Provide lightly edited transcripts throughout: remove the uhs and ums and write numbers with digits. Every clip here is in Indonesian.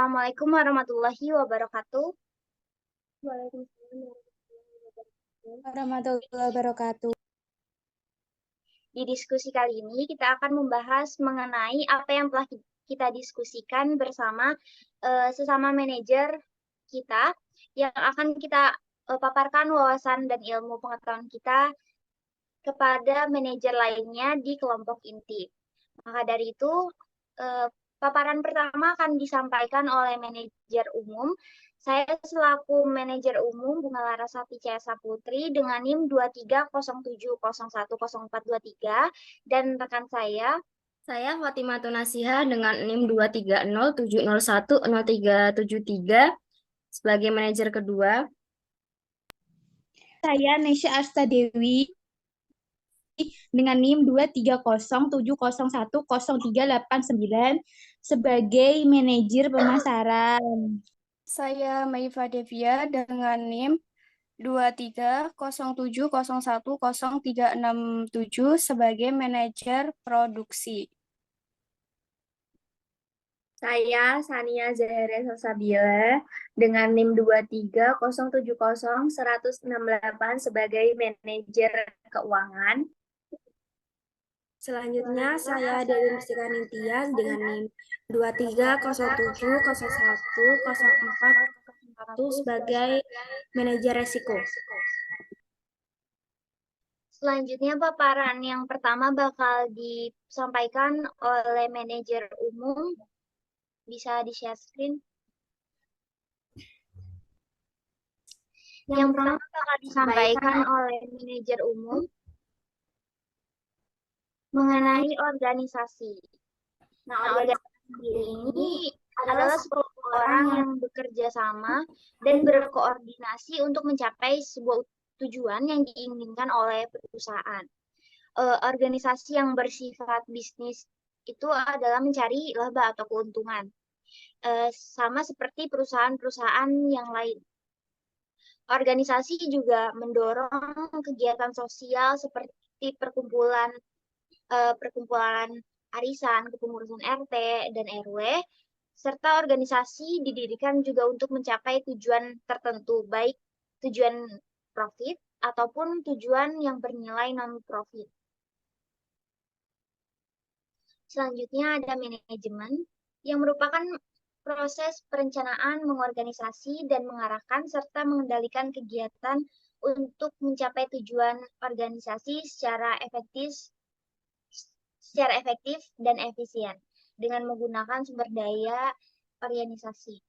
Assalamualaikum warahmatullahi wabarakatuh. Warahmatullahi wabarakatuh. Di diskusi kali ini kita akan membahas mengenai apa yang telah kita diskusikan bersama sesama manajer kita yang akan kita paparkan wawasan dan ilmu pengetahuan kita kepada manajer lainnya di kelompok inti. Maka dari itu, paparan pertama akan disampaikan oleh manajer umum. Saya selaku manajer umum Bunga Larasati C.S. Putri dengan NIM 2307010423 dan rekan saya Fatimah Nasiha dengan NIM 23070100373 sebagai manajer kedua. Saya Nesya Asta Dewi dengan NIM 23070100389 sebagai manajer pemasaran. Saya Maifa Devia dengan NIM 23070100367 sebagai manajer produksi. Saya Sania Zahra Salsabila dengan NIM 230701168 sebagai manajer keuangan. Selanjutnya, saya Dewi Mustika Nintias dengan NIM 23070104041 sebagai manajer resiko. Selanjutnya, paparan yang pertama bakal disampaikan oleh manajer umum. Bisa di-share screen. Yang pertama bakal disampaikan oleh manajer umum mengenai organisasi. Nah, organisasi ini adalah 10 orang yang bekerja sama dan berkoordinasi untuk mencapai sebuah tujuan yang diinginkan oleh perusahaan. Organisasi yang bersifat bisnis itu adalah mencari laba atau keuntungan. Sama seperti perusahaan-perusahaan yang lain. Organisasi juga mendorong kegiatan sosial seperti perkumpulan arisan, kepengurusan RT dan RW, serta organisasi didirikan juga untuk mencapai tujuan tertentu, baik tujuan profit ataupun tujuan yang bernilai non-profit. Selanjutnya ada manajemen, yang merupakan proses perencanaan, mengorganisasi, dan mengarahkan serta mengendalikan kegiatan untuk mencapai tujuan organisasi secara efektif dan efisien dengan menggunakan sumber daya organisasi.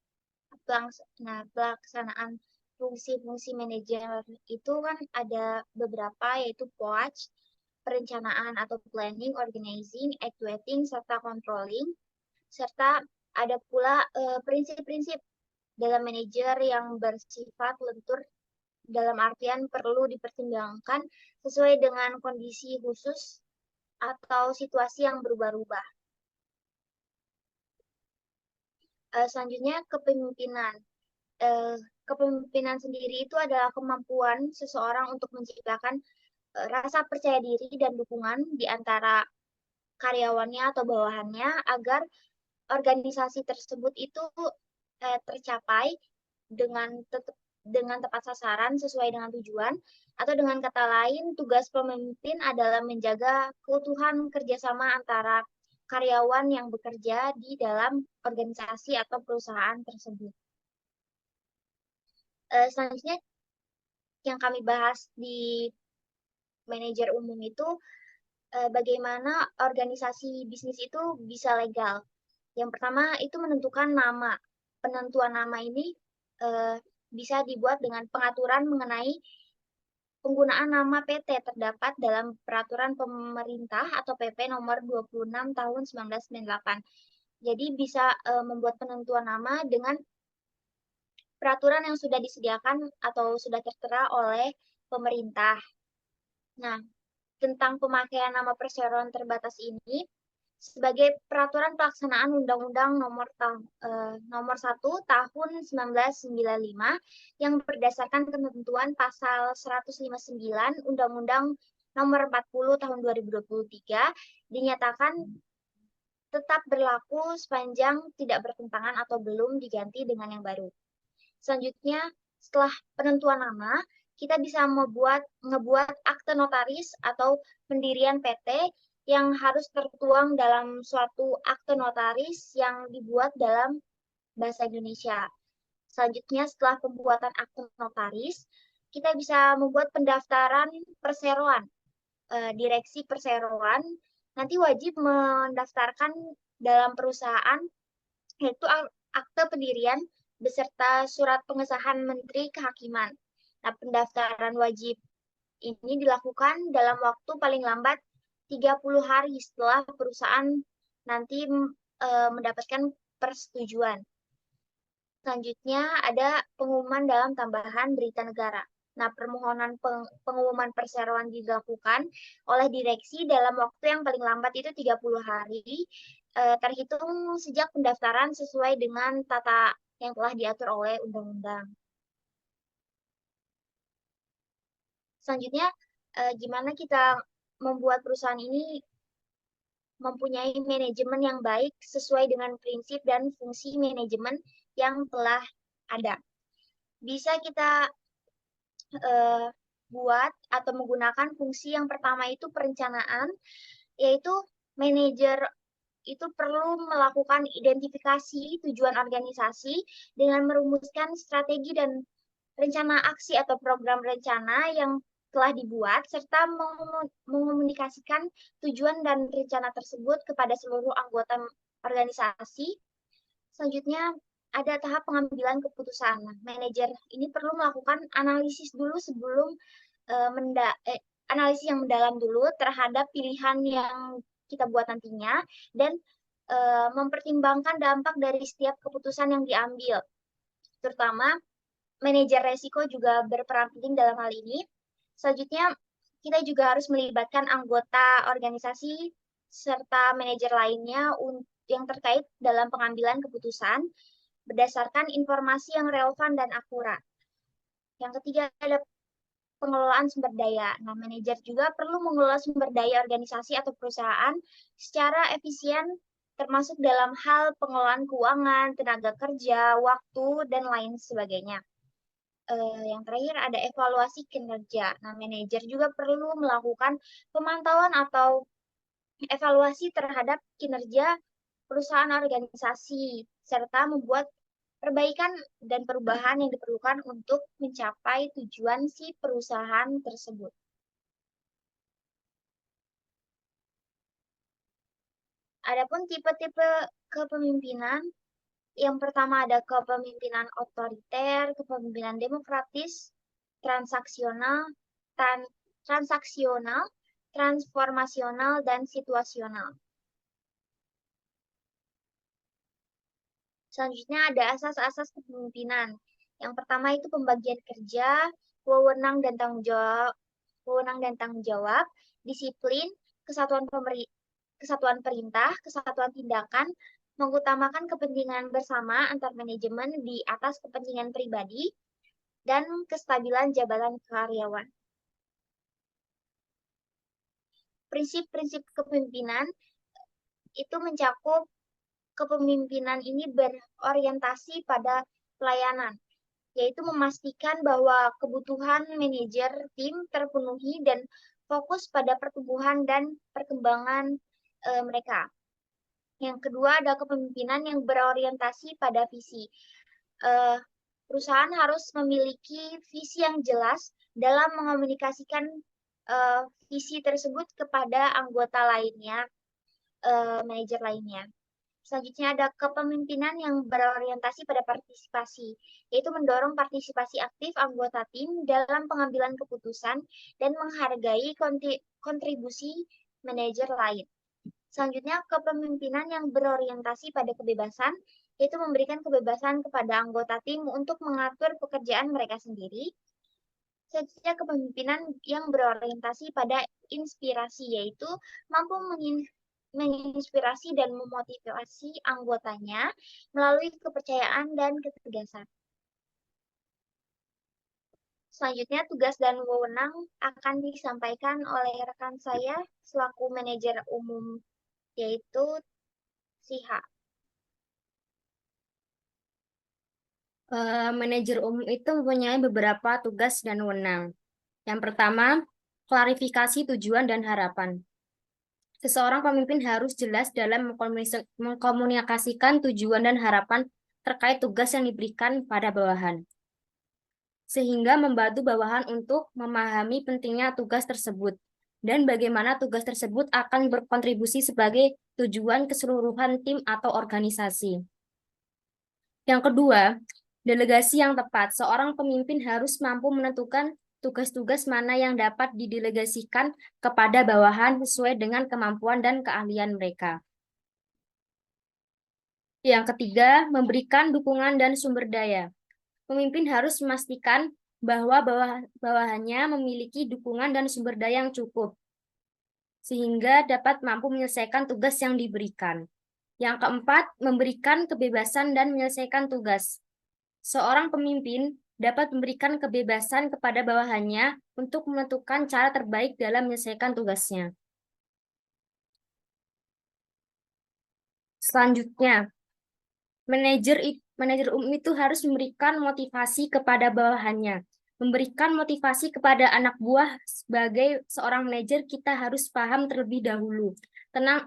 Nah, pelaksanaan fungsi-fungsi manajer itu kan ada beberapa, yaitu POAC, perencanaan atau planning, organizing, actuating, serta controlling, serta ada pula prinsip-prinsip dalam manajer yang bersifat lentur, dalam artian perlu dipertimbangkan sesuai dengan kondisi khusus atau situasi yang berubah-ubah. Selanjutnya, kepemimpinan. Kepemimpinan sendiri itu adalah kemampuan seseorang untuk menciptakan rasa percaya diri dan dukungan di antara karyawannya atau bawahannya agar organisasi tersebut itu tercapai dengan tepat sasaran sesuai dengan tujuan, atau dengan kata lain, tugas pemimpin adalah menjaga keutuhan kerjasama antara karyawan yang bekerja di dalam organisasi atau perusahaan tersebut. Selanjutnya, yang kami bahas di manajer umum itu bagaimana organisasi bisnis itu bisa legal. Yang pertama itu menentukan nama. Penentuan nama ini bisa dibuat dengan pengaturan mengenai penggunaan nama PT terdapat dalam Peraturan Pemerintah atau PP nomor 26 tahun 1998. Jadi bisa membuat penentuan nama dengan peraturan yang sudah disediakan atau sudah tertera oleh pemerintah. Nah, tentang pemakaian nama perseroan terbatas ini sebagai peraturan pelaksanaan Undang-Undang nomor 1 tahun 1995 yang berdasarkan ketentuan pasal 159 Undang-Undang nomor 40 tahun 2023 dinyatakan tetap berlaku sepanjang tidak bertentangan atau belum diganti dengan yang baru. Selanjutnya, setelah penentuan nama, kita bisa ngebuat akte notaris atau pendirian PT yang harus tertuang dalam suatu akte notaris yang dibuat dalam bahasa Indonesia. Selanjutnya, setelah pembuatan akte notaris, kita bisa membuat pendaftaran perseroan. Direksi perseroan nanti wajib mendaftarkan dalam perusahaan, yaitu akte pendirian beserta surat pengesahan Menteri Kehakiman. Nah, pendaftaran wajib ini dilakukan dalam waktu paling lambat 30 hari setelah perusahaan nanti mendapatkan persetujuan. Selanjutnya ada pengumuman dalam tambahan berita negara. Nah, permohonan pengumuman perseroan dilakukan oleh direksi dalam waktu yang paling lambat itu 30 hari, terhitung sejak pendaftaran sesuai dengan tata yang telah diatur oleh undang-undang. Selanjutnya, gimana kita membuat perusahaan ini mempunyai manajemen yang baik sesuai dengan prinsip dan fungsi manajemen yang telah ada. Bisa kita buat atau menggunakan fungsi yang pertama itu perencanaan, yaitu manajer itu perlu melakukan identifikasi tujuan organisasi dengan merumuskan strategi dan rencana aksi atau program rencana yang telah dibuat, serta mengomunikasikan tujuan dan rencana tersebut kepada seluruh anggota organisasi. Selanjutnya, ada tahap pengambilan keputusan. Nah, manajer ini perlu melakukan analisis dulu sebelum analisis yang mendalam dulu terhadap pilihan yang kita buat nantinya, dan mempertimbangkan dampak dari setiap keputusan yang diambil. Terutama, manajer resiko juga berperan penting dalam hal ini. Selanjutnya, kita juga harus melibatkan anggota organisasi serta manajer lainnya yang terkait dalam pengambilan keputusan berdasarkan informasi yang relevan dan akurat. Yang ketiga, ada pengelolaan sumber daya. Nah, manajer juga perlu mengelola sumber daya organisasi atau perusahaan secara efisien, termasuk dalam hal pengelolaan keuangan, tenaga kerja, waktu, dan lain sebagainya. Yang terakhir ada evaluasi kinerja. Nah, manajer juga perlu melakukan pemantauan atau evaluasi terhadap kinerja perusahaan organisasi, serta membuat perbaikan dan perubahan yang diperlukan untuk mencapai tujuan si perusahaan tersebut. Adapun tipe-tipe kepemimpinan, yang pertama ada kepemimpinan otoriter, kepemimpinan demokratis, transaksional, transformasional, dan situasional. Selanjutnya ada asas-asas kepemimpinan. Yang pertama itu pembagian kerja, wewenang dan tanggung jawab, disiplin, kesatuan perintah, kesatuan tindakan, mengutamakan kepentingan bersama antar manajemen di atas kepentingan pribadi, dan kestabilan jabatan karyawan. Prinsip-prinsip kepemimpinan itu mencakup kepemimpinan ini berorientasi pada pelayanan, yaitu memastikan bahwa kebutuhan manajer tim terpenuhi dan fokus pada pertumbuhan dan perkembangan mereka. Yang kedua ada kepemimpinan yang berorientasi pada visi. Perusahaan harus memiliki visi yang jelas dalam mengomunikasikan visi tersebut kepada anggota lainnya, manajer lainnya. Selanjutnya ada kepemimpinan yang berorientasi pada partisipasi, yaitu mendorong partisipasi aktif anggota tim dalam pengambilan keputusan dan menghargai kontribusi manajer lain. Selanjutnya, kepemimpinan yang berorientasi pada kebebasan, yaitu memberikan kebebasan kepada anggota tim untuk mengatur pekerjaan mereka sendiri. Selanjutnya, kepemimpinan yang berorientasi pada inspirasi, yaitu mampu menginspirasi dan memotivasi anggotanya melalui kepercayaan dan ketegasan. Selanjutnya, tugas dan wewenang akan disampaikan oleh rekan saya selaku manajer umum, yaitu Si H. Manajer umum itu mempunyai beberapa tugas dan wewenang. Yang pertama, klarifikasi tujuan dan harapan. Seseorang pemimpin harus jelas dalam mengkomunikasikan tujuan dan harapan terkait tugas yang diberikan pada bawahan, sehingga membantu bawahan untuk memahami pentingnya tugas tersebut dan bagaimana tugas tersebut akan berkontribusi sebagai tujuan keseluruhan tim atau organisasi. Yang kedua, delegasi yang tepat. Seorang pemimpin harus mampu menentukan tugas-tugas mana yang dapat didelegasikan kepada bawahan sesuai dengan kemampuan dan keahlian mereka. Yang ketiga, memberikan dukungan dan sumber daya. Pemimpin harus memastikan bahwa bawahannya memiliki dukungan dan sumber daya yang cukup, sehingga dapat mampu menyelesaikan tugas yang diberikan. Yang keempat, memberikan kebebasan dan menyelesaikan tugas. Seorang pemimpin dapat memberikan kebebasan kepada bawahannya untuk menentukan cara terbaik dalam menyelesaikan tugasnya. Selanjutnya, manajer umum itu harus memberikan motivasi kepada bawahannya. Memberikan motivasi kepada anak buah sebagai seorang manajer, kita harus paham terlebih dahulu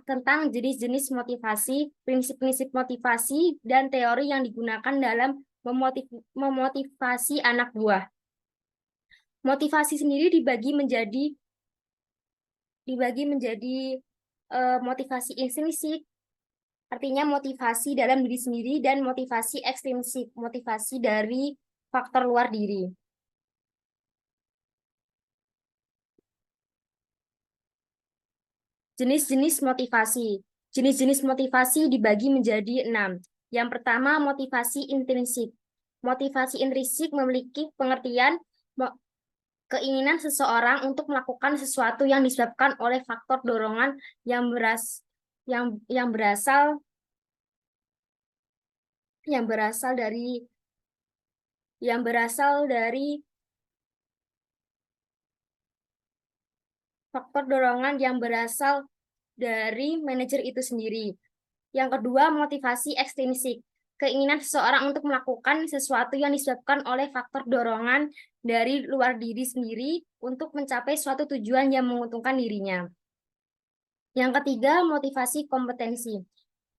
tentang jenis-jenis motivasi, prinsip-prinsip motivasi, dan teori yang digunakan dalam memotivasi anak buah. Motivasi sendiri dibagi menjadi motivasi intrinsik, artinya motivasi dalam diri sendiri, dan motivasi ekstrinsik, motivasi dari faktor luar diri. Jenis-jenis motivasi. Jenis-jenis motivasi dibagi menjadi 6. Yang pertama, motivasi intrinsik. Motivasi intrinsik memiliki pengertian keinginan seseorang untuk melakukan sesuatu yang disebabkan oleh faktor dorongan yang berasal dari faktor dorongan yang berasal dari manajer itu sendiri. Yang kedua, motivasi ekstrinsik. Keinginan seseorang untuk melakukan sesuatu yang disebabkan oleh faktor dorongan dari luar diri sendiri untuk mencapai suatu tujuan yang menguntungkan dirinya. Yang ketiga, motivasi kompetensi.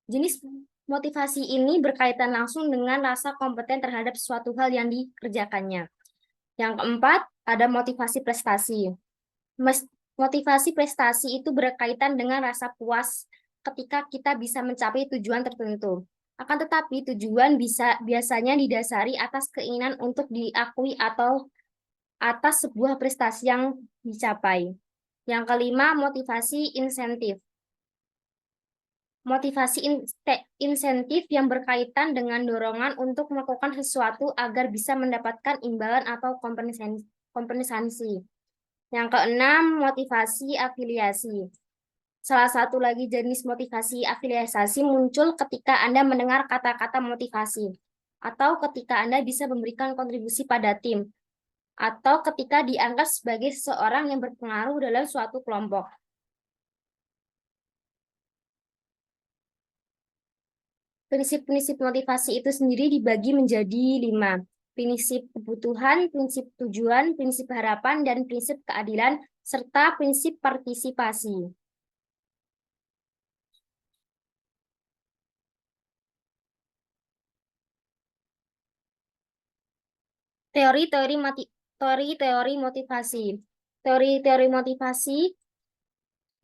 Jenis motivasi ini berkaitan langsung dengan rasa kompeten terhadap suatu hal yang dikerjakannya. Yang keempat, ada motivasi prestasi. Motivasi prestasi itu berkaitan dengan rasa puas ketika kita bisa mencapai tujuan tertentu. Akan tetapi tujuan biasanya didasari atas keinginan untuk diakui atau atas sebuah prestasi yang dicapai. Yang kelima, motivasi insentif. Motivasi insentif yang berkaitan dengan dorongan untuk melakukan sesuatu agar bisa mendapatkan imbalan atau kompensasi. Yang keenam, motivasi afiliasi. Salah satu lagi jenis motivasi afiliasi muncul ketika Anda mendengar kata-kata motivasi, atau ketika Anda bisa memberikan kontribusi pada tim, atau ketika dianggap sebagai seseorang yang berpengaruh dalam suatu kelompok. Prinsip-prinsip motivasi itu sendiri dibagi menjadi 5. Prinsip kebutuhan, prinsip tujuan, prinsip harapan, dan prinsip keadilan, serta prinsip partisipasi. Teori-teori motivasi. Teori-teori motivasi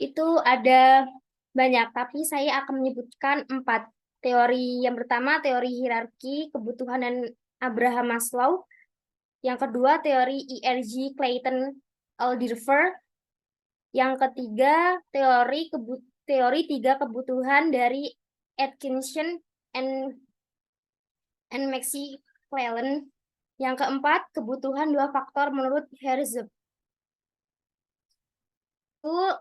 itu ada banyak, tapi saya akan menyebutkan 4. Teori yang pertama, teori hierarki kebutuhan dan Abraham Maslow. Yang kedua, teori IRG Clayton Alderfer. Yang ketiga, teori 3 kebutuhan dari Atkinson and Maxi Cleland. Yang keempat, kebutuhan 2 faktor menurut Herzog. Itu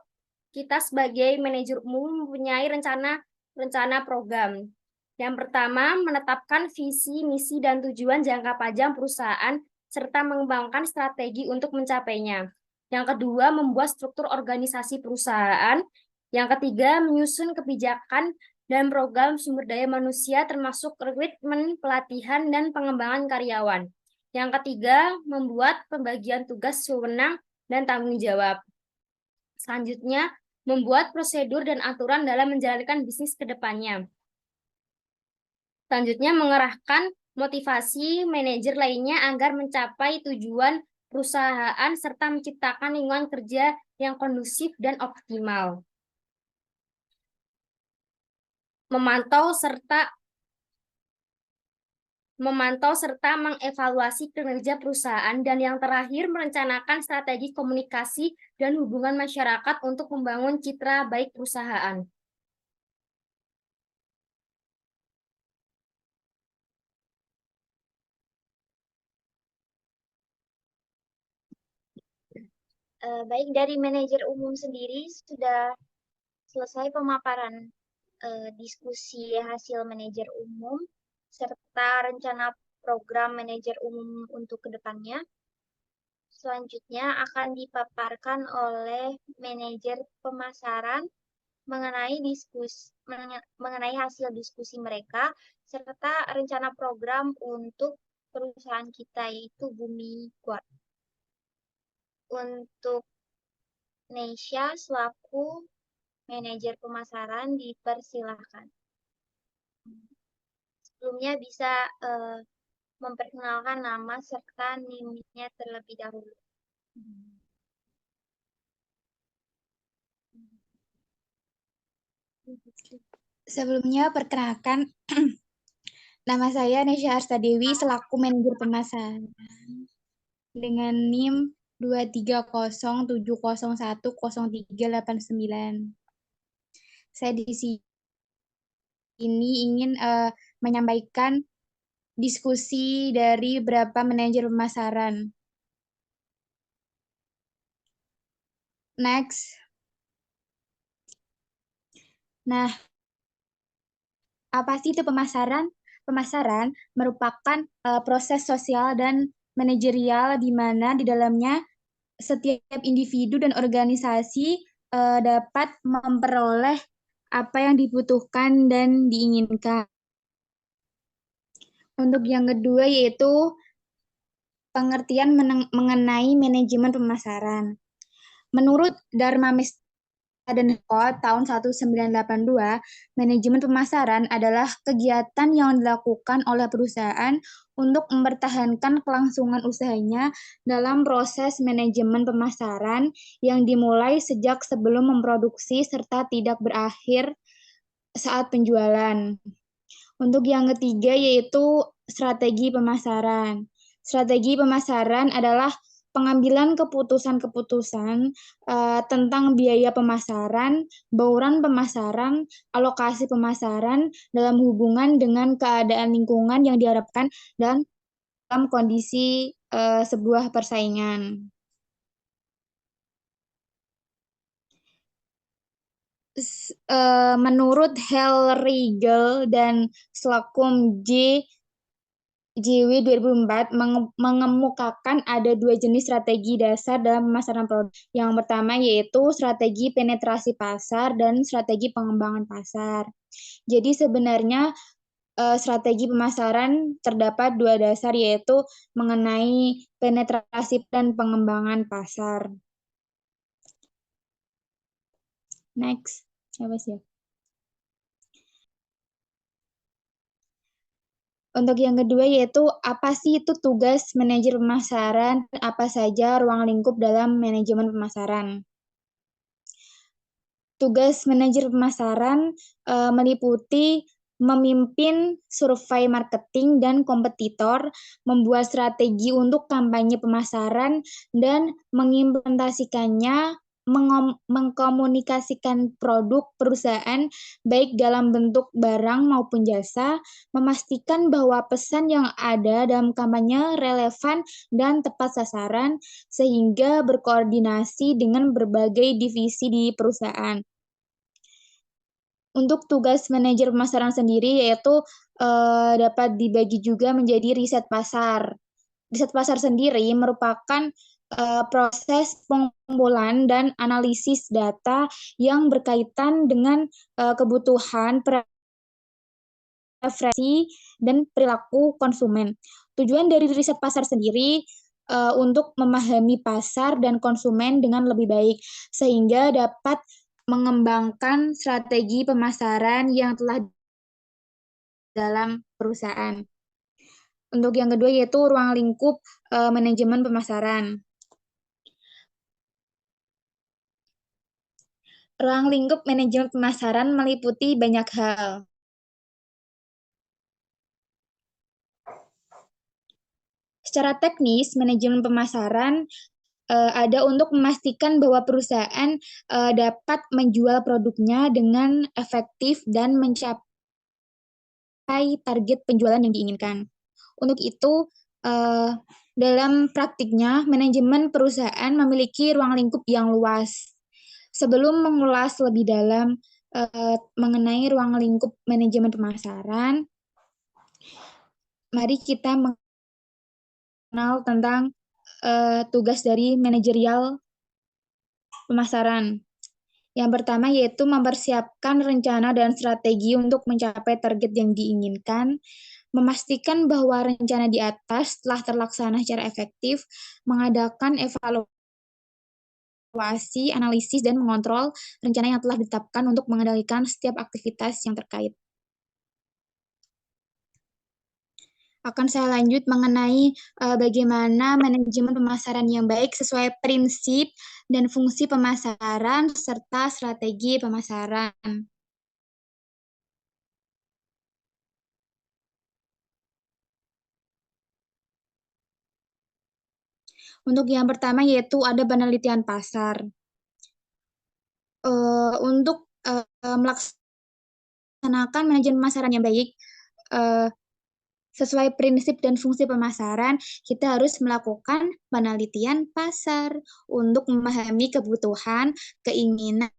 kita sebagai manajer umum mempunyai rencana program. Yang pertama, menetapkan visi, misi, dan tujuan jangka panjang perusahaan, serta mengembangkan strategi untuk mencapainya. Yang kedua, membuat struktur organisasi perusahaan. Yang ketiga, menyusun kebijakan dan program sumber daya manusia termasuk rekrutmen, pelatihan, dan pengembangan karyawan. Yang ketiga, membuat pembagian tugas wewenang dan tanggung jawab. Selanjutnya, membuat prosedur dan aturan dalam menjalankan bisnis ke depannya. Selanjutnya, mengerahkan motivasi manajer lainnya agar mencapai tujuan perusahaan serta menciptakan lingkungan kerja yang kondusif dan optimal. Memantau serta mengevaluasi kinerja perusahaan, dan yang terakhir merencanakan strategi komunikasi dan hubungan masyarakat untuk membangun citra baik perusahaan. Baik, dari manajer umum sendiri sudah selesai pemaparan diskusi hasil manajer umum serta rencana program manajer umum untuk kedepannya. Selanjutnya akan dipaparkan oleh manajer pemasaran mengenai hasil diskusi mereka serta rencana program untuk perusahaan kita, yaitu Bumi Quartz. Untuk Neysha selaku manajer pemasaran dipersilahkan. Sebelumnya bisa memperkenalkan nama serta NIM-nya terlebih dahulu. Sebelumnya perkenalkan, nama saya Neysha Arsta Dewi selaku manajer pemasaran dengan NIM 23070103899. Saya di sini ingin menyampaikan diskusi dari beberapa manajer pemasaran. Next. Nah, apa sih itu pemasaran? Pemasaran merupakan proses sosial dan manajerial di mana di dalamnya setiap individu dan organisasi dapat memperoleh apa yang dibutuhkan dan diinginkan. Untuk yang kedua yaitu pengertian mengenai manajemen pemasaran. Menurut Dharma Mistha dan tahun 1982, manajemen pemasaran adalah kegiatan yang dilakukan oleh perusahaan untuk mempertahankan kelangsungan usahanya dalam proses manajemen pemasaran yang dimulai sejak sebelum memproduksi serta tidak berakhir saat penjualan. Untuk yang ketiga yaitu strategi pemasaran. Strategi pemasaran adalah pengambilan keputusan-keputusan tentang biaya pemasaran, bauran pemasaran, alokasi pemasaran dalam hubungan dengan keadaan lingkungan yang diharapkan dan dalam kondisi sebuah persaingan. Menurut Hellriegel dan Slocum JW 2004 mengemukakan ada dua jenis strategi dasar dalam pemasaran produk. Yang pertama yaitu strategi penetrasi pasar dan strategi pengembangan pasar. Jadi sebenarnya strategi pemasaran terdapat dua dasar yaitu mengenai penetrasi dan pengembangan pasar. Next, siapa sih? Untuk yang kedua yaitu apa sih itu tugas manajer pemasaran, apa saja ruang lingkup dalam manajemen pemasaran. Tugas manajer pemasaran meliputi memimpin survei marketing dan kompetitor, membuat strategi untuk kampanye pemasaran, dan mengimplementasikannya, mengkomunikasikan produk perusahaan baik dalam bentuk barang maupun jasa, memastikan bahwa pesan yang ada dalam kampanye relevan dan tepat sasaran, sehingga berkoordinasi dengan berbagai divisi di perusahaan. Untuk tugas manajer pemasaran sendiri yaitu dapat dibagi juga menjadi riset pasar. Riset pasar sendiri merupakan proses pengumpulan dan analisis data yang berkaitan dengan kebutuhan, preferensi dan perilaku konsumen. Tujuan dari riset pasar sendiri untuk memahami pasar dan konsumen dengan lebih baik, sehingga dapat mengembangkan strategi pemasaran yang telah dalam perusahaan. Untuk yang kedua yaitu ruang lingkup manajemen pemasaran. Ruang lingkup manajemen pemasaran meliputi banyak hal. Secara teknis, manajemen pemasaran ada untuk memastikan bahwa perusahaan dapat menjual produknya dengan efektif dan mencapai target penjualan yang diinginkan. Untuk itu, dalam praktiknya, manajemen perusahaan memiliki ruang lingkup yang luas. Sebelum mengulas lebih dalam mengenai ruang lingkup manajemen pemasaran, mari kita mengenal tentang tugas dari manajerial pemasaran. Yang pertama yaitu mempersiapkan rencana dan strategi untuk mencapai target yang diinginkan, memastikan bahwa rencana di atas telah terlaksana secara efektif, mengadakan evaluasi, analisis, dan mengontrol rencana yang telah ditetapkan untuk mengendalikan setiap aktivitas yang terkait. Akan saya lanjut mengenai bagaimana manajemen pemasaran yang baik sesuai prinsip dan fungsi pemasaran serta strategi pemasaran. Untuk yang pertama yaitu ada penelitian pasar. Untuk melaksanakan manajemen pemasaran yang baik, sesuai prinsip dan fungsi pemasaran, kita harus melakukan penelitian pasar untuk memahami kebutuhan, keinginan,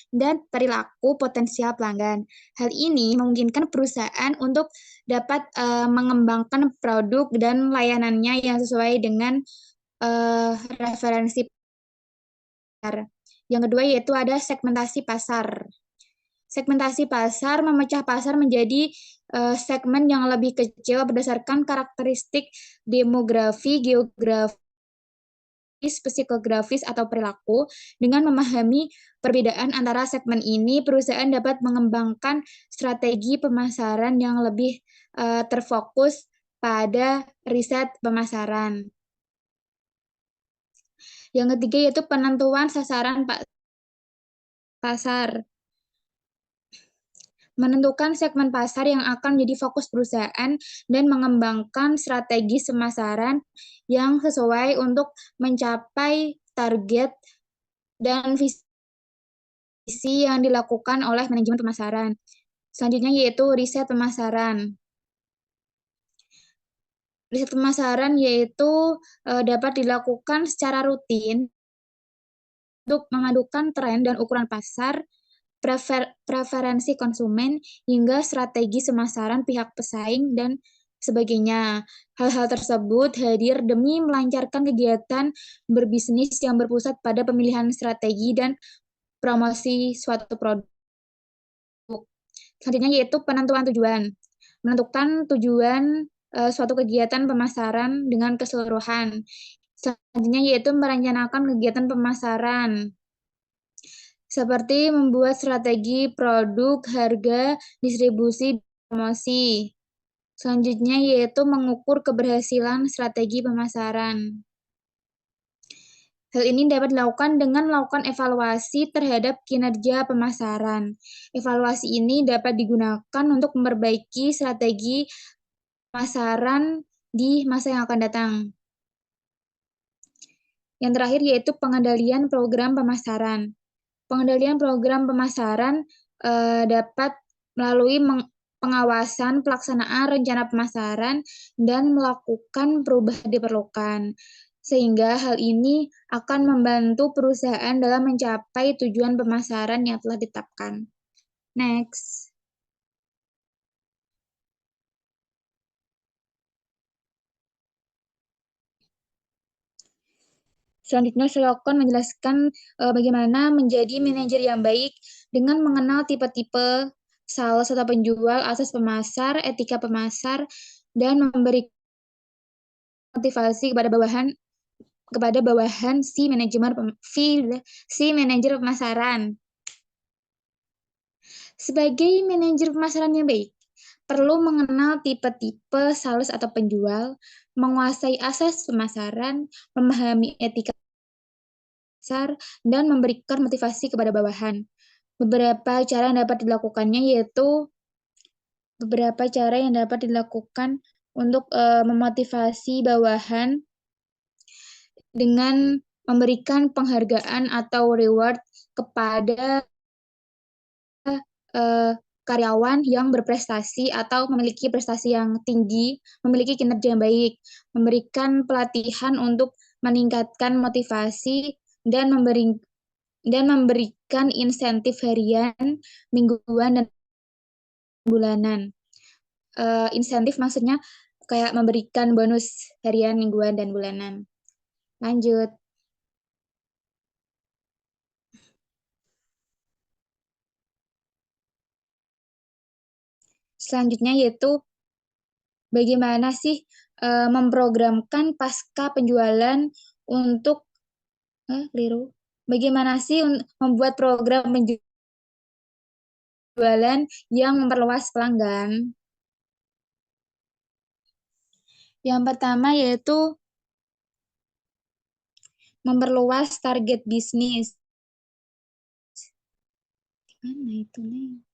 dan perilaku potensial pelanggan. Hal ini memungkinkan perusahaan untuk dapat mengembangkan produk dan layanannya yang sesuai dengan referensi pasar. Yang kedua yaitu ada segmentasi pasar. Segmentasi pasar memecah pasar menjadi segmen yang lebih kecil berdasarkan karakteristik demografi, geografis, psikografis, atau perilaku. Dengan memahami perbedaan antara segmen ini, perusahaan dapat mengembangkan strategi pemasaran yang lebih terfokus pada riset pemasaran. Yang ketiga yaitu penentuan sasaran pasar. Menentukan segmen pasar yang akan menjadi fokus perusahaan dan mengembangkan strategi pemasaran yang sesuai untuk mencapai target dan visi yang dilakukan oleh manajemen pemasaran. Selanjutnya yaitu riset pemasaran. Riset pemasaran yaitu dapat dilakukan secara rutin untuk memadukan tren dan ukuran pasar, preferensi konsumen, hingga strategi pemasaran pihak pesaing, dan sebagainya. Hal-hal tersebut hadir demi melancarkan kegiatan berbisnis yang berpusat pada pemilihan strategi dan promosi suatu produk. Selanjutnya yaitu penentuan tujuan. Menentukan tujuan suatu kegiatan pemasaran dengan keseluruhan. Selanjutnya yaitu merencanakan kegiatan pemasaran, seperti membuat strategi produk, harga, distribusi, promosi. Selanjutnya yaitu mengukur keberhasilan strategi pemasaran. Hal ini dapat dilakukan dengan melakukan evaluasi terhadap kinerja pemasaran. Evaluasi ini dapat digunakan untuk memperbaiki strategi pemasaran di masa yang akan datang. Yang terakhir yaitu pengendalian program pemasaran. Pengendalian program pemasaran dapat melalui pengawasan pelaksanaan rencana pemasaran dan melakukan perubahan diperlukan. Sehingga hal ini akan membantu perusahaan dalam mencapai tujuan pemasaran yang telah ditetapkan. Next. Selanjutnya, saya akan menjelaskan bagaimana menjadi manajer yang baik dengan mengenal tipe-tipe sales atau penjual, asas pemasar, etika pemasar, dan memberi motivasi kepada bawahan si manajer pemasaran. Sebagai manajer pemasaran yang baik, perlu mengenal tipe-tipe sales atau penjual, menguasai asas pemasaran, memahami etika pasar, dan memberikan motivasi kepada bawahan. Beberapa cara yang dapat dilakukan untuk memotivasi bawahan dengan memberikan penghargaan atau reward kepada karyawan yang berprestasi atau memiliki prestasi yang tinggi, memiliki kinerja yang baik, memberikan pelatihan untuk meningkatkan motivasi dan memberikan insentif harian, mingguan, dan bulanan. Insentif maksudnya kayak memberikan bonus harian, mingguan, dan bulanan. Lanjut. Selanjutnya yaitu bagaimana sih memprogramkan pasca penjualan untuk Bagaimana sih membuat program penjualan yang memperluas pelanggan? Yang pertama yaitu memperluas target bisnis. Mana itu, Neng?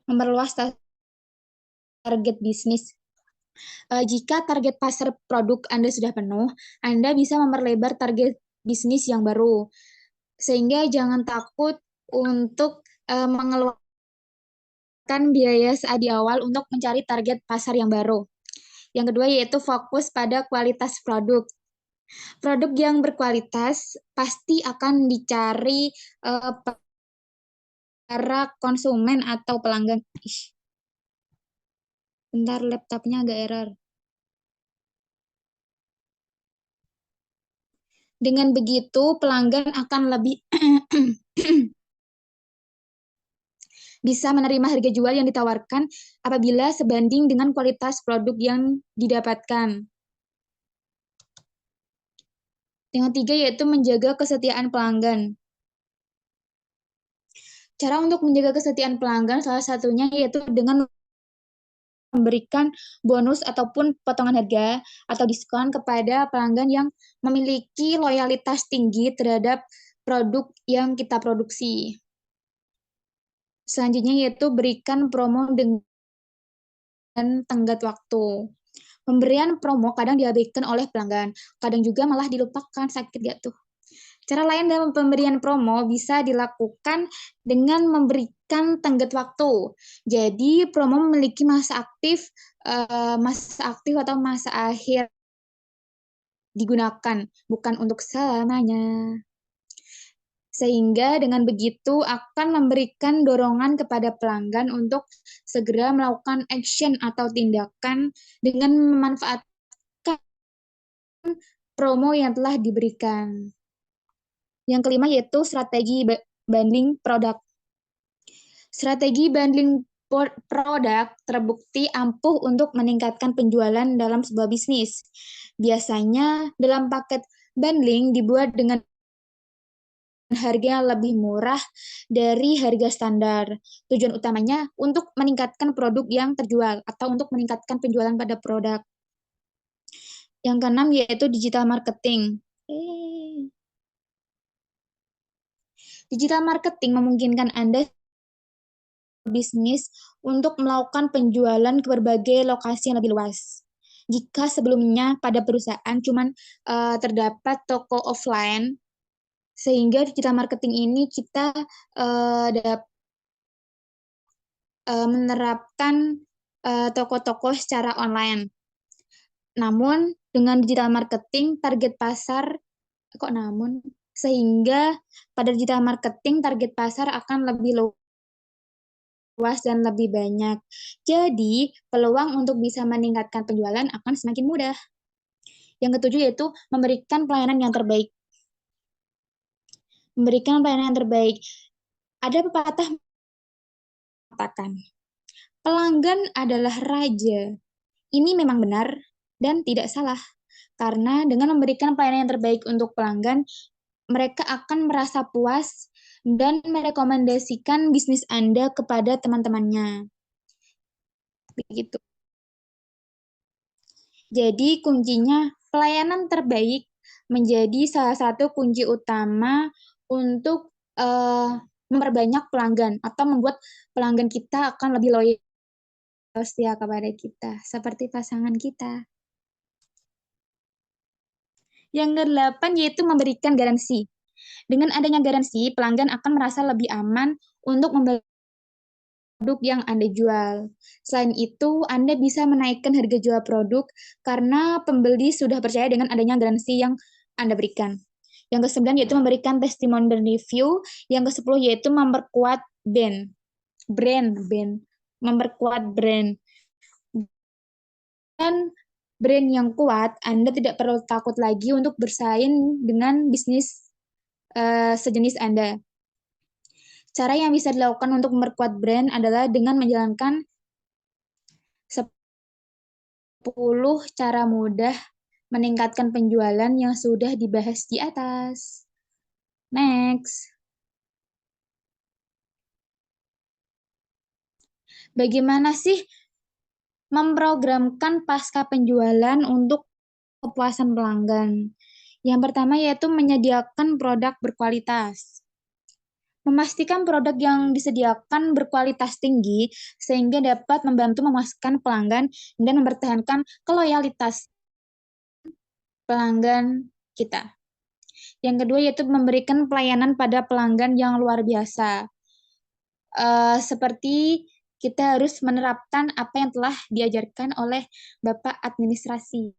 Memperluas target bisnis. Jika target pasar produk Anda sudah penuh, Anda bisa memperlebar target bisnis yang baru. Sehingga jangan takut untuk mengeluarkan biaya saat di awal untuk mencari target pasar yang baru. Yang kedua yaitu fokus pada kualitas produk. Produk yang berkualitas pasti akan dicari para konsumen atau pelanggan. Bentar, laptopnya agak error. Dengan begitu, pelanggan akan lebih bisa menerima harga jual yang ditawarkan apabila sebanding dengan kualitas produk yang didapatkan. Yang ketiga yaitu menjaga kesetiaan pelanggan. Cara untuk menjaga kesetiaan pelanggan salah satunya yaitu dengan memberikan bonus ataupun potongan harga atau diskon kepada pelanggan yang memiliki loyalitas tinggi terhadap produk yang kita produksi. Selanjutnya yaitu berikan promo dengan tenggat waktu. Pemberian promo kadang diabaikan oleh pelanggan, kadang juga malah dilupakan. Sakit gak tuh? Cara lain dalam pemberian promo bisa dilakukan dengan memberikan tenggat waktu. Jadi promo memiliki masa aktif atau masa akhir digunakan, bukan untuk selamanya. Sehingga dengan begitu akan memberikan dorongan kepada pelanggan untuk segera melakukan action atau tindakan dengan memanfaatkan promo yang telah diberikan. Yang kelima yaitu strategi bundling produk. Strategi bundling produk terbukti ampuh untuk meningkatkan penjualan dalam sebuah bisnis. Biasanya dalam paket bundling dibuat dengan harga yang lebih murah dari harga standar. Tujuan utamanya untuk meningkatkan produk yang terjual atau untuk meningkatkan penjualan pada produk. Yang keenam yaitu digital marketing. Digital marketing memungkinkan Anda bisnis untuk melakukan penjualan ke berbagai lokasi yang lebih luas. Jika sebelumnya pada perusahaan cuman terdapat toko offline, sehingga digital marketing ini kita menerapkan toko-toko secara online. Namun dengan digital marketing target pasar sehingga pada digital marketing target pasar akan lebih luas dan lebih banyak. Jadi, peluang untuk bisa meningkatkan penjualan akan semakin mudah. Yang ketujuh yaitu memberikan pelayanan yang terbaik. Memberikan pelayanan yang terbaik. Ada pepatah mengatakan, pelanggan adalah raja. Ini memang benar dan tidak salah. Karena dengan memberikan pelayanan yang terbaik untuk pelanggan, mereka akan merasa puas dan merekomendasikan bisnis Anda kepada teman-temannya. Begitu. Jadi kuncinya pelayanan terbaik menjadi salah satu kunci utama untuk memperbanyak pelanggan atau membuat pelanggan kita akan lebih loyal setia kepada kita, seperti pasangan kita. Yang ke-8 yaitu memberikan garansi. Dengan adanya garansi, pelanggan akan merasa lebih aman untuk membeli produk yang Anda jual. Selain itu, Anda bisa menaikkan harga jual produk karena pembeli sudah percaya dengan adanya garansi yang Anda berikan. Yang ke-9 yaitu memberikan testimoni dan review. Yang ke-10 yaitu memperkuat memperkuat brand. Dan brand yang kuat, Anda tidak perlu takut lagi untuk bersaing dengan bisnis sejenis Anda. Cara yang bisa dilakukan untuk memperkuat brand adalah dengan menjalankan 10 cara mudah meningkatkan penjualan yang sudah dibahas di atas. Next. Bagaimana sih memprogramkan pasca penjualan untuk kepuasan pelanggan? Yang pertama yaitu menyediakan produk berkualitas. Memastikan produk yang disediakan berkualitas tinggi sehingga dapat membantu memuaskan pelanggan dan mempertahankan loyalitas pelanggan kita. Yang kedua yaitu memberikan pelayanan pada pelanggan yang luar biasa. Seperti kita harus menerapkan apa yang telah diajarkan oleh Bapak Administrasi,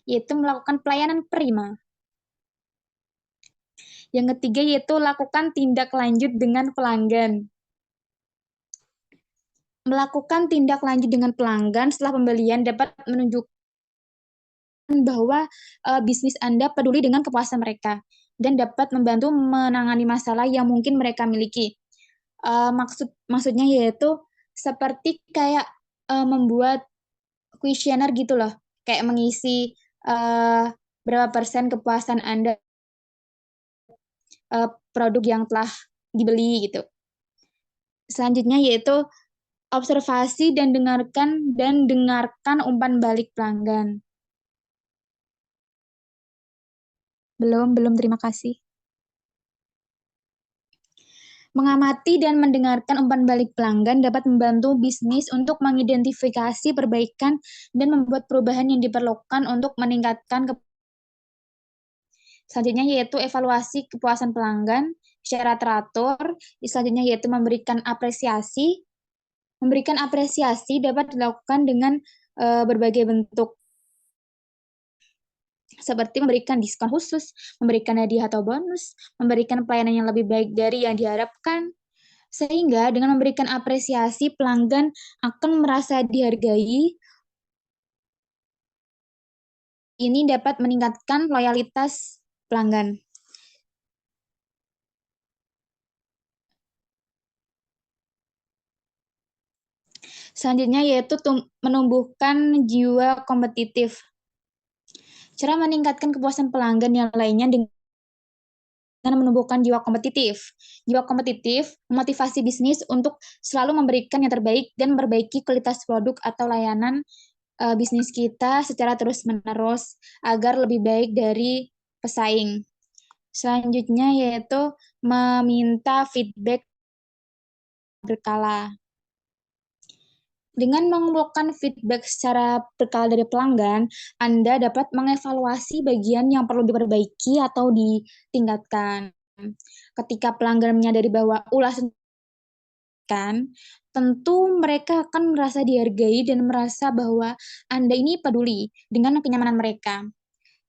yaitu melakukan pelayanan prima. Yang ketiga yaitu lakukan tindak lanjut dengan pelanggan. Melakukan tindak lanjut dengan pelanggan setelah pembelian dapat menunjukkan bahwa bisnis Anda peduli dengan kepuasan mereka dan dapat membantu menangani masalah yang mungkin mereka miliki. Maksudnya yaitu seperti kayak membuat kuesioner gitu loh, kayak mengisi berapa persen kepuasan Anda produk yang telah dibeli gitu. Selanjutnya yaitu observasi dan dengarkan umpan balik pelanggan. Belum, terima kasih. Mengamati dan mendengarkan umpan balik pelanggan dapat membantu bisnis untuk mengidentifikasi perbaikan dan membuat perubahan yang diperlukan untuk meningkatkan Selanjutnya yaitu evaluasi kepuasan pelanggan secara teratur. Selanjutnya yaitu memberikan apresiasi. Memberikan apresiasi dapat dilakukan dengan berbagai bentuk, seperti memberikan diskon khusus, memberikan hadiah atau bonus, memberikan pelayanan yang lebih baik dari yang diharapkan, sehingga dengan memberikan apresiasi, pelanggan akan merasa dihargai. Ini dapat meningkatkan loyalitas pelanggan. Selanjutnya yaitu menumbuhkan jiwa kompetitif. Cara meningkatkan kepuasan pelanggan yang lainnya dengan menumbuhkan jiwa kompetitif. Jiwa kompetitif memotivasi bisnis untuk selalu memberikan yang terbaik dan memperbaiki kualitas produk atau layanan bisnis kita secara terus-menerus agar lebih baik dari pesaing. Selanjutnya yaitu meminta feedback berkala. Dengan mengumpulkan feedback secara berkala dari pelanggan, Anda dapat mengevaluasi bagian yang perlu diperbaiki atau ditingkatkan. Ketika pelanggan menyadari bahwa ulasan tentu mereka akan merasa dihargai dan merasa bahwa Anda ini peduli dengan kenyamanan mereka.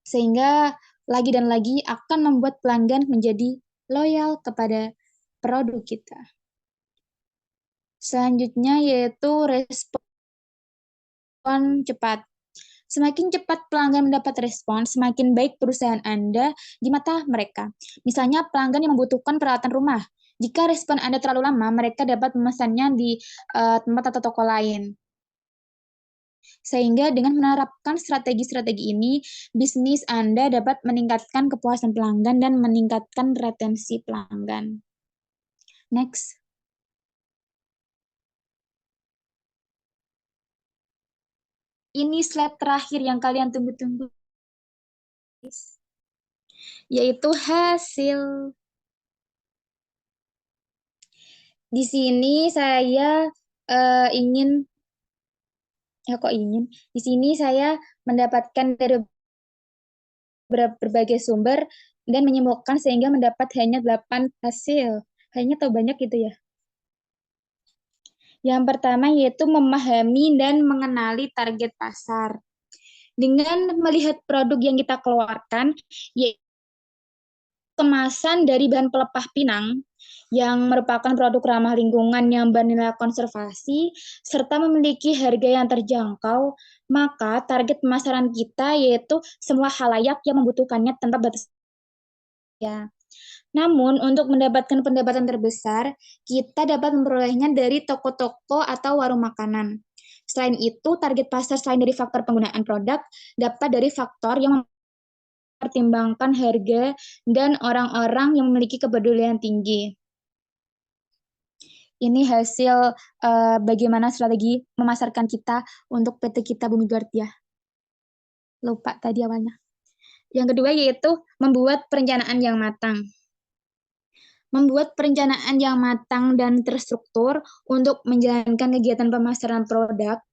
Sehingga lagi dan lagi akan membuat pelanggan menjadi loyal kepada produk kita. Selanjutnya yaitu respon cepat. Semakin cepat pelanggan mendapat respon, semakin baik perusahaan Anda di mata mereka. Misalnya pelanggan yang membutuhkan peralatan rumah. Jika respon Anda terlalu lama, mereka dapat memesannya di tempat atau toko lain. Sehingga dengan menerapkan strategi-strategi ini, bisnis Anda dapat meningkatkan kepuasan pelanggan dan meningkatkan retensi pelanggan. Next. Ini slide terakhir yang kalian tunggu-tunggu, yaitu hasil. Di sini saya ingin, di sini saya mendapatkan dari berbagai sumber dan menyimpulkan sehingga mendapat hanya 8 hasil. Hanya tahu banyak gitu ya. Yang pertama yaitu memahami dan mengenali target pasar. Dengan melihat produk yang kita keluarkan, yaitu kemasan dari bahan pelepah pinang, yang merupakan produk ramah lingkungan yang bernilai konservasi, serta memiliki harga yang terjangkau, maka target pemasaran kita yaitu semua khalayak yang membutuhkannya tanpa batas. Ya. Namun, untuk mendapatkan pendapatan terbesar, kita dapat memperolehnya dari toko-toko atau warung makanan. Selain itu, target pasar selain dari faktor penggunaan produk, dapat dari faktor yang mempertimbangkan harga dan orang-orang yang memiliki kepedulian tinggi. Ini hasil bagaimana strategi memasarkan kita untuk PT kita Bumi Guardia. Lupa tadi awalnya. Yang kedua yaitu membuat perencanaan yang matang. Membuat perencanaan yang matang dan terstruktur untuk menjalankan kegiatan pemasaran produk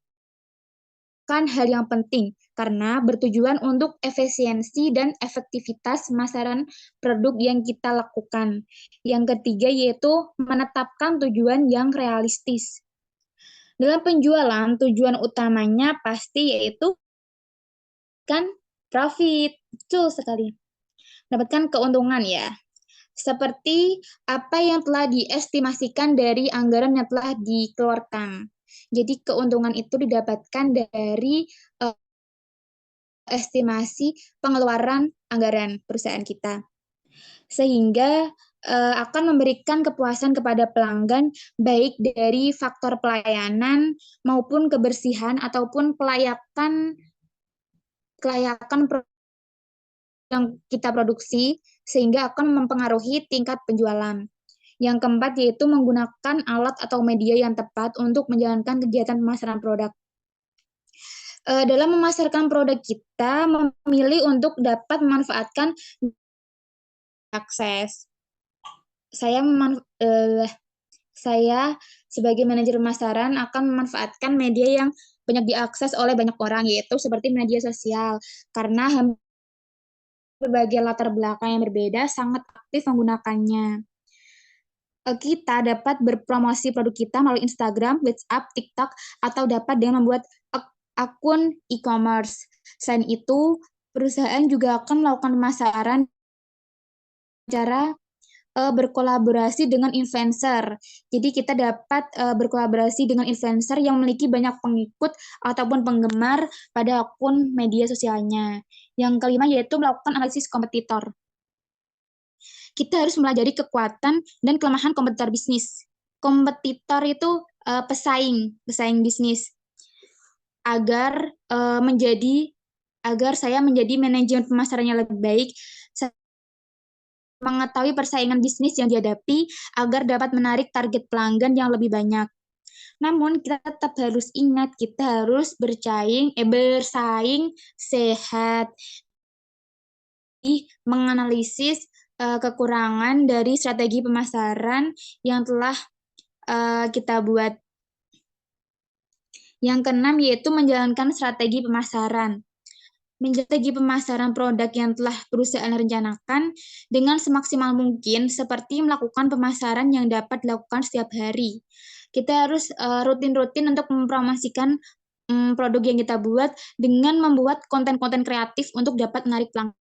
kan hal yang penting karena bertujuan untuk efisiensi dan efektivitas pemasaran produk yang kita lakukan. Yang ketiga yaitu menetapkan tujuan yang realistis. Dalam penjualan, tujuan utamanya pasti yaitu kan profit. Betul sekali. Mendapatkan keuntungan ya. Seperti apa yang telah diestimasikan dari anggaran yang telah dikeluarkan. Jadi keuntungan itu didapatkan dari estimasi pengeluaran anggaran perusahaan kita. Sehingga akan memberikan kepuasan kepada pelanggan baik dari faktor pelayanan maupun kebersihan ataupun kelayakan yang kita produksi sehingga akan mempengaruhi tingkat penjualan. Yang keempat yaitu menggunakan alat atau media yang tepat untuk menjalankan kegiatan pemasaran produk. Dalam memasarkan produk kita memilih untuk dapat memanfaatkan akses. Saya sebagai manajer pemasaran akan memanfaatkan media yang banyak diakses oleh banyak orang, yaitu seperti media sosial. Karena berbagai latar belakang yang berbeda sangat aktif menggunakannya. Kita dapat berpromosi produk kita melalui Instagram, WhatsApp, TikTok, atau dapat dengan membuat akun e-commerce. Selain itu, perusahaan juga akan melakukan pemasaran cara berkolaborasi dengan influencer. Jadi kita dapat berkolaborasi dengan influencer yang memiliki banyak pengikut ataupun penggemar pada akun media sosialnya. Yang kelima yaitu melakukan analisis kompetitor. Kita harus melajari kekuatan dan kelemahan kompetitor bisnis. Kompetitor itu pesaing bisnis. Agar saya menjadi manajemen pemasarannya lebih baik, mengetahui persaingan bisnis yang dihadapi agar dapat menarik target pelanggan yang lebih banyak. Namun kita tetap harus ingat, kita harus bersaing sehat. Menganalisis kekurangan dari strategi pemasaran yang telah kita buat. Yang keenam yaitu menjalankan strategi pemasaran. Strategi pemasaran produk yang telah perusahaan rencanakan dengan semaksimal mungkin seperti melakukan pemasaran yang dapat dilakukan setiap hari. Kita harus rutin-rutin untuk mempromosikan produk yang kita buat dengan membuat konten-konten kreatif untuk dapat menarik pelanggan.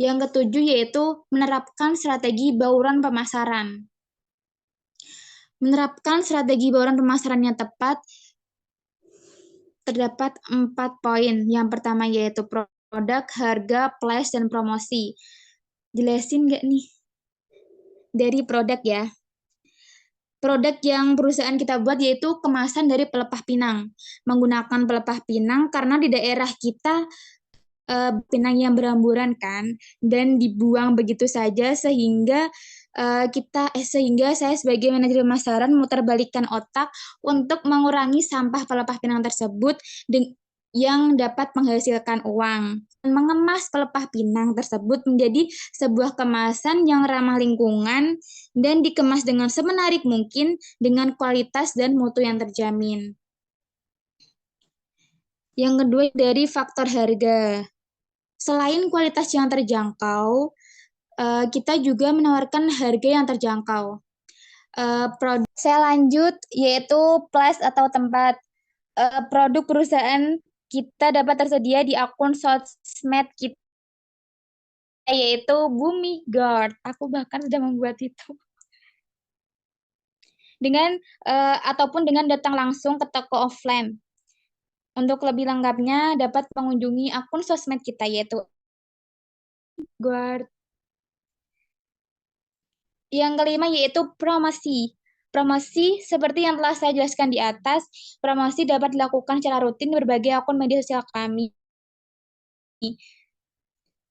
Yang ketujuh yaitu menerapkan strategi bauran pemasaran. Menerapkan strategi bauran pemasaran yang tepat terdapat 4 poin. Yang pertama yaitu produk, harga, flash, dan promosi. Jelasin nggak nih? Dari produk ya. Produk yang perusahaan kita buat yaitu kemasan dari pelepah pinang. Menggunakan pelepah pinang karena di daerah kita pinang yang beramburan kan, dan dibuang begitu saja sehingga sehingga saya sebagai manajer pemasaran memutarbalikkan otak untuk mengurangi sampah pelepah pinang tersebut yang dapat menghasilkan uang. Mengemas pelepah pinang tersebut menjadi sebuah kemasan yang ramah lingkungan dan dikemas dengan semenarik mungkin dengan kualitas dan mutu yang terjamin. Yang kedua dari faktor harga. Selain kualitas yang terjangkau, kita juga menawarkan harga yang terjangkau. Saya lanjut, yaitu place atau tempat. Produk perusahaan kita dapat tersedia di akun sosmed kita, yaitu Bumi Guard. Aku bahkan sudah membuat itu. Ataupun dengan datang langsung ke toko offline. Untuk lebih lengkapnya dapat mengunjungi akun sosmed kita, yaitu Guard. Yang kelima yaitu promosi. Promosi seperti yang telah saya jelaskan di atas, promosi dapat dilakukan secara rutin di berbagai akun media sosial kami.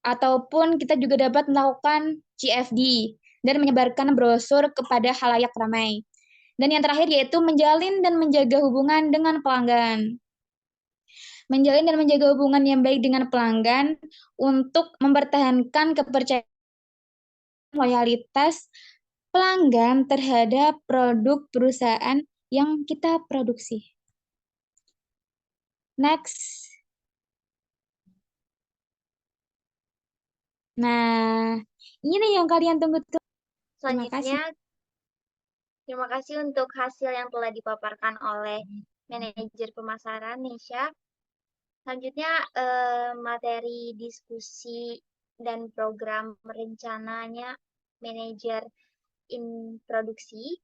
Ataupun kita juga dapat melakukan CFD dan menyebarkan brosur kepada khalayak ramai. Dan yang terakhir yaitu menjalin dan menjaga hubungan dengan pelanggan. Menjalin dan menjaga hubungan yang baik dengan pelanggan untuk mempertahankan kepercayaan loyalitas pelanggan terhadap produk perusahaan yang kita produksi. Next. Nah, ini yang kalian tunggu-tunggu. Selanjutnya, terima kasih untuk hasil yang telah dipaparkan oleh manajer pemasaran Nisha. Selanjutnya, materi diskusi dan program rencananya manajer produksi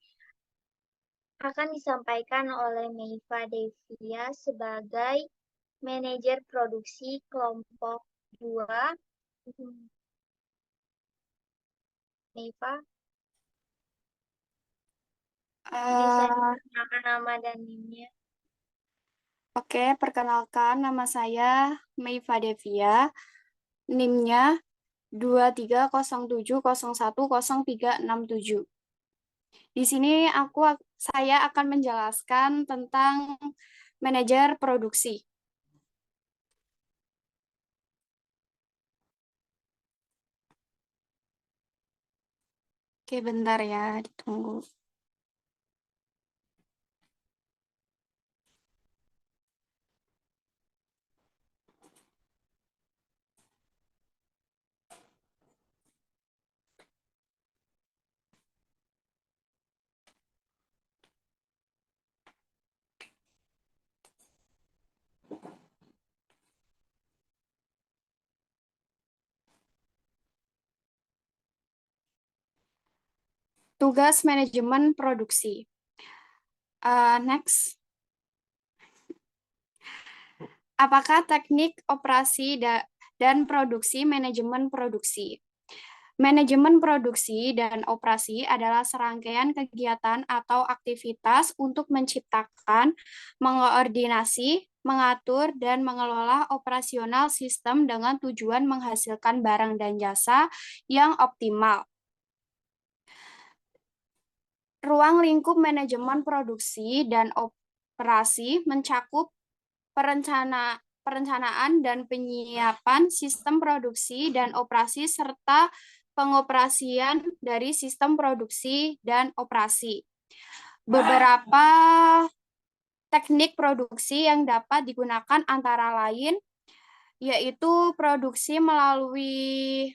akan disampaikan oleh Meifa Devia sebagai manajer produksi kelompok 2. Meifa, bisa diperkenalkan nama dan NIM-nya. Oke, perkenalkan nama saya Meifa Devia. NIM-nya 2307010367. Di sini saya akan menjelaskan tentang manajer produksi. Oke, bentar ya, ditunggu. Tugas manajemen produksi. Next. Apakah teknik operasi dan produksi manajemen produksi? Manajemen produksi dan operasi adalah serangkaian kegiatan atau aktivitas untuk menciptakan, mengoordinasi, mengatur, dan mengelola operasional sistem dengan tujuan menghasilkan barang dan jasa yang optimal. Ruang lingkup manajemen produksi dan operasi mencakup perencanaan dan penyiapan sistem produksi dan operasi serta pengoperasian dari sistem produksi dan operasi. Beberapa teknik produksi yang dapat digunakan antara lain yaitu produksi melalui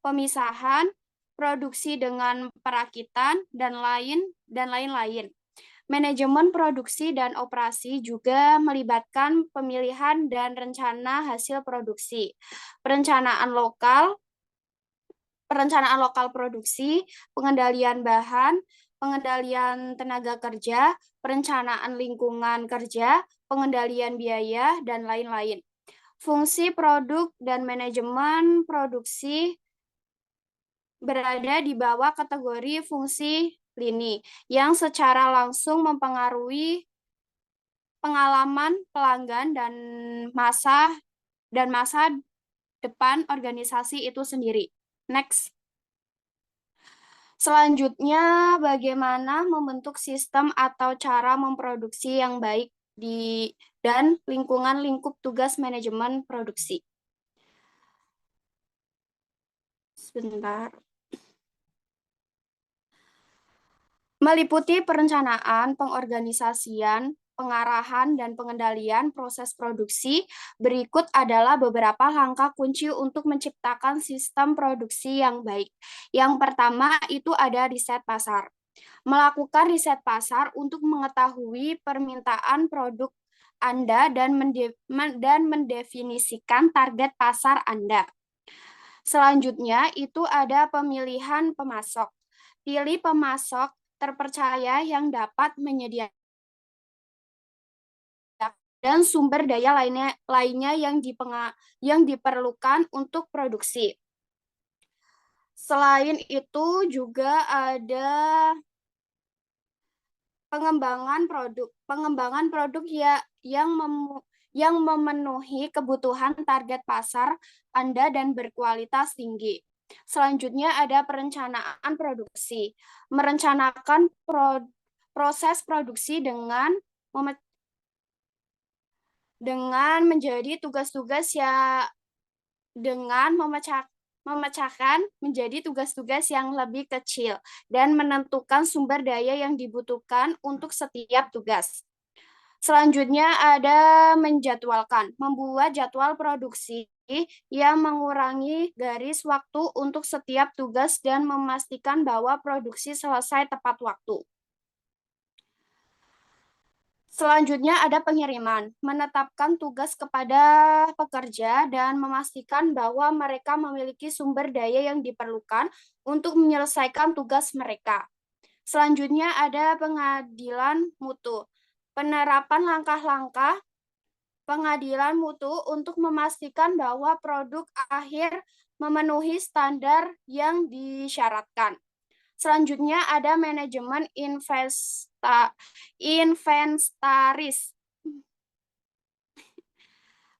pemisahan, produksi dengan perakitan, dan lain-lain. Manajemen produksi dan operasi juga melibatkan pemilihan dan rencana hasil produksi, perencanaan lokal produksi, pengendalian bahan, pengendalian tenaga kerja, perencanaan lingkungan kerja, pengendalian biaya, dan lain-lain. Fungsi produk dan manajemen produksi berada di bawah kategori fungsi lini yang secara langsung mempengaruhi pengalaman pelanggan masa depan organisasi itu sendiri. Next. Selanjutnya, bagaimana membentuk sistem atau cara memproduksi yang baik dan lingkungan lingkup tugas manajemen produksi. Sebentar. Meliputi perencanaan, pengorganisasian, pengarahan, dan pengendalian proses produksi. Berikut adalah beberapa langkah kunci untuk menciptakan sistem produksi yang baik. Yang pertama itu ada riset pasar. Melakukan riset pasar untuk mengetahui permintaan produk Anda dan mendefinisikan target pasar Anda. Selanjutnya itu ada pemilihan pemasok. Pilih pemasok terpercaya yang dapat menyediakan dan sumber daya lainnya yang diperlukan untuk produksi. Selain itu juga ada pengembangan produk yang memenuhi kebutuhan target pasar Anda dan berkualitas tinggi. Selanjutnya ada perencanaan produksi. Merencanakan proses produksi dengan menjadi tugas-tugas dengan memecahkan menjadi tugas-tugas yang lebih kecil dan menentukan sumber daya yang dibutuhkan untuk setiap tugas. Selanjutnya ada menjadwalkan, membuat jadwal produksi yang mengurangi garis waktu untuk setiap tugas dan memastikan bahwa produksi selesai tepat waktu. Selanjutnya ada pengiriman, menetapkan tugas kepada pekerja dan memastikan bahwa mereka memiliki sumber daya yang diperlukan untuk menyelesaikan tugas mereka. Selanjutnya ada pengadilan mutu, penerapan langkah-langkah pengadilan mutu untuk memastikan bahwa produk akhir memenuhi standar yang disyaratkan. Selanjutnya ada manajemen inventaris.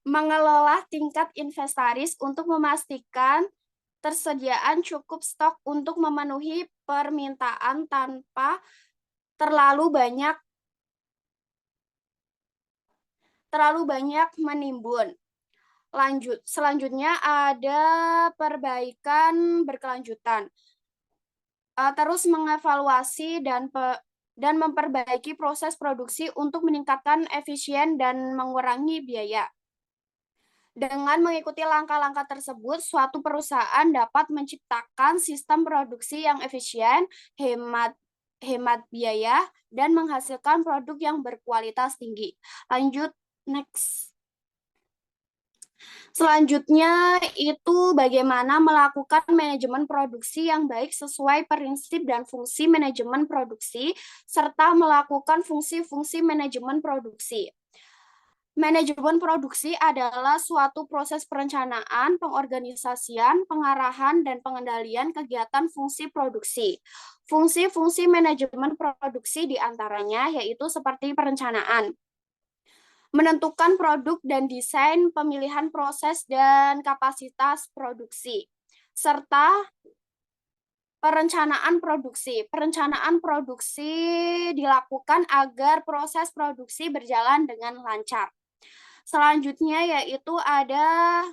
Mengelola tingkat inventaris untuk memastikan tersediaan cukup stok untuk memenuhi permintaan tanpa terlalu banyak menimbun. Selanjutnya ada perbaikan berkelanjutan. Terus mengevaluasi dan memperbaiki proses produksi untuk meningkatkan efisien dan mengurangi biaya. Dengan mengikuti langkah-langkah tersebut, suatu perusahaan dapat menciptakan sistem produksi yang efisien, hemat biaya, dan menghasilkan produk yang berkualitas tinggi. Lanjut, next. Selanjutnya itu bagaimana melakukan manajemen produksi yang baik sesuai prinsip dan fungsi manajemen produksi, serta melakukan fungsi-fungsi manajemen produksi. Manajemen produksi adalah suatu proses perencanaan, pengorganisasian, pengarahan, dan pengendalian kegiatan fungsi produksi. Fungsi-fungsi manajemen produksi diantaranya yaitu seperti perencanaan, menentukan produk dan desain, pemilihan proses dan kapasitas produksi, serta perencanaan produksi. Perencanaan produksi dilakukan agar proses produksi berjalan dengan lancar. Selanjutnya yaitu ada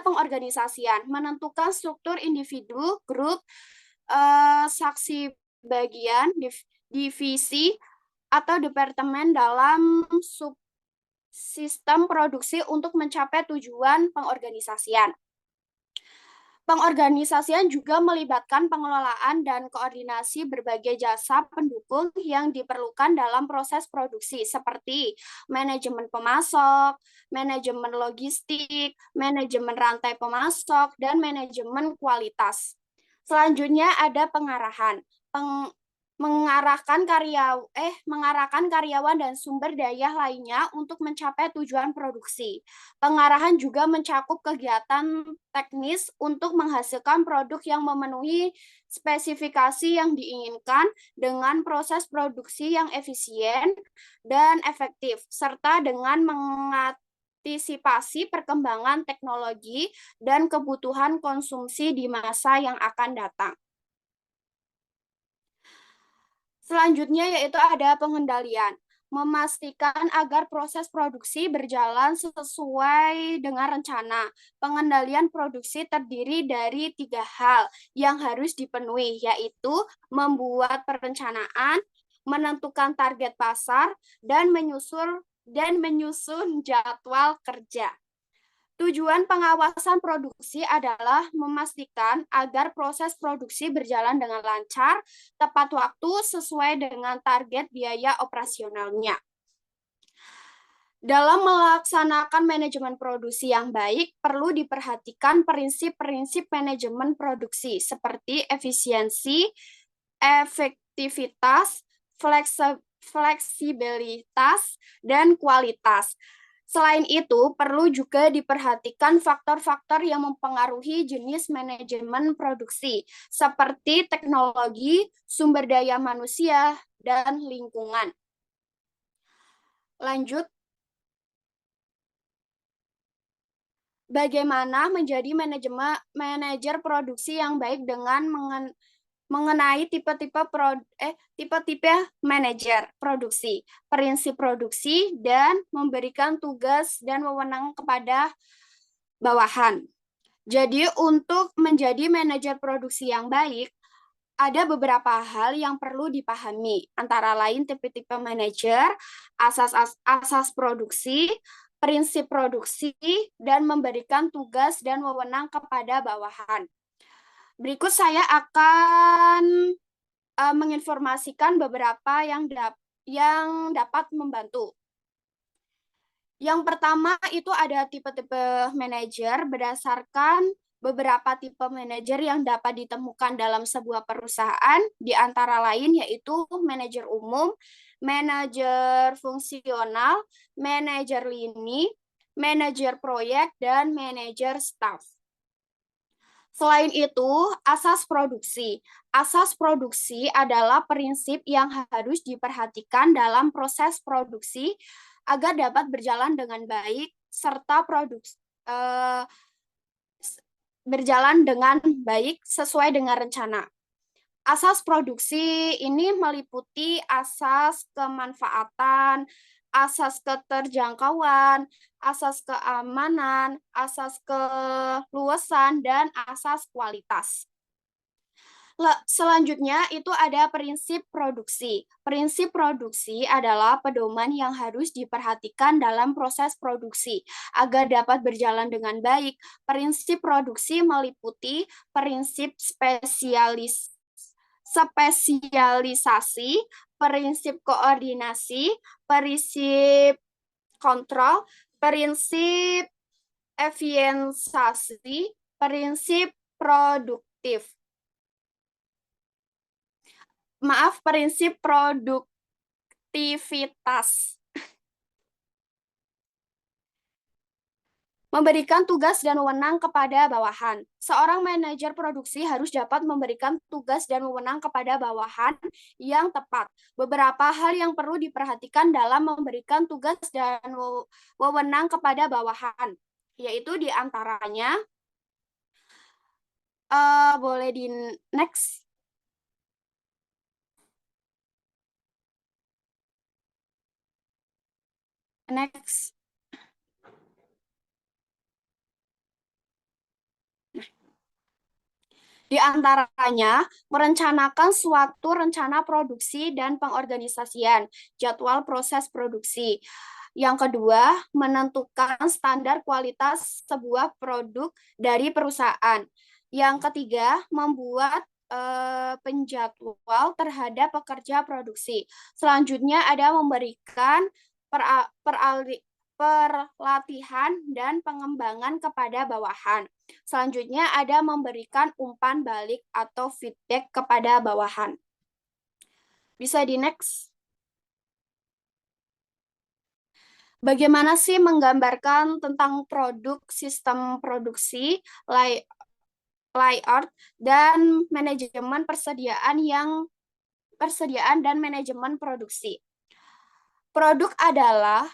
pengorganisasian, menentukan struktur individu, grup, saksi bagian, divisi, atau departemen dalam sistem produksi untuk mencapai tujuan pengorganisasian. Pengorganisasian juga melibatkan pengelolaan dan koordinasi berbagai jasa pendukung yang diperlukan dalam proses produksi seperti manajemen pemasok, manajemen logistik, manajemen rantai pemasok, dan manajemen kualitas. Selanjutnya ada pengarahan. Mengarahkan karyawan dan sumber daya lainnya untuk mencapai tujuan produksi. Pengarahan juga mencakup kegiatan teknis untuk menghasilkan produk yang memenuhi spesifikasi yang diinginkan dengan proses produksi yang efisien dan efektif, serta dengan mengantisipasi perkembangan teknologi dan kebutuhan konsumsi di masa yang akan datang. Selanjutnya yaitu ada pengendalian. Memastikan agar proses produksi berjalan sesuai dengan rencana. Pengendalian produksi terdiri dari 3 hal yang harus dipenuhi, yaitu membuat perencanaan, menentukan target pasar, dan menyusun jadwal kerja. Tujuan pengawasan produksi adalah memastikan agar proses produksi berjalan dengan lancar, tepat waktu, sesuai dengan target biaya operasionalnya. Dalam melaksanakan manajemen produksi yang baik, perlu diperhatikan prinsip-prinsip manajemen produksi seperti efisiensi, efektivitas, fleksibilitas, dan kualitas. Selain itu, perlu juga diperhatikan faktor-faktor yang mempengaruhi jenis manajemen produksi, seperti teknologi, sumber daya manusia, dan lingkungan. Lanjut. Bagaimana menjadi manajer produksi yang baik dengan mengenai tipe-tipe manajer produksi, prinsip produksi, dan memberikan tugas dan wewenang kepada bawahan. Jadi untuk menjadi manajer produksi yang baik, ada beberapa hal yang perlu dipahami, antara lain tipe-tipe manajer, asas produksi, prinsip produksi, dan memberikan tugas dan wewenang kepada bawahan. Berikut saya akan menginformasikan beberapa yang dapat membantu. Yang pertama itu ada tipe-tipe manajer berdasarkan beberapa tipe manajer yang dapat ditemukan dalam sebuah perusahaan, di antara lain yaitu manajer umum, manajer fungsional, manajer lini, manajer proyek, dan manajer staff. Selain itu, asas produksi. Asas produksi adalah prinsip yang harus diperhatikan dalam proses produksi agar dapat berjalan dengan baik serta berjalan dengan baik sesuai dengan rencana. Asas produksi ini meliputi asas kemanfaatan, asas keterjangkauan, asas keamanan, asas keluasan, dan asas kualitas. Selanjutnya itu ada prinsip produksi. Prinsip produksi adalah pedoman yang harus diperhatikan dalam proses produksi agar dapat berjalan dengan baik. Prinsip produksi meliputi prinsip spesialisasi, prinsip koordinasi, prinsip kontrol, prinsip efisiensi, prinsip produktif. Prinsip produktivitas. Memberikan tugas dan wewenang kepada bawahan. Seorang manajer produksi harus dapat memberikan tugas dan wewenang kepada bawahan yang tepat. Beberapa hal yang perlu diperhatikan dalam memberikan tugas dan wewenang kepada bawahan, yaitu diantaranya, boleh di next. Next. Di antaranya, merencanakan suatu rencana produksi dan pengorganisasian, jadwal proses produksi. Yang kedua, menentukan standar kualitas sebuah produk dari perusahaan. Yang ketiga, membuat penjadwal terhadap pekerja produksi. Selanjutnya ada memberikan perlatihan dan pengembangan kepada bawahan. Selanjutnya ada memberikan umpan balik atau feedback kepada bawahan. Bisa di next. Bagaimana sih menggambarkan tentang produk, sistem produksi, layout, dan manajemen persediaan dan manajemen produksi. Produk adalah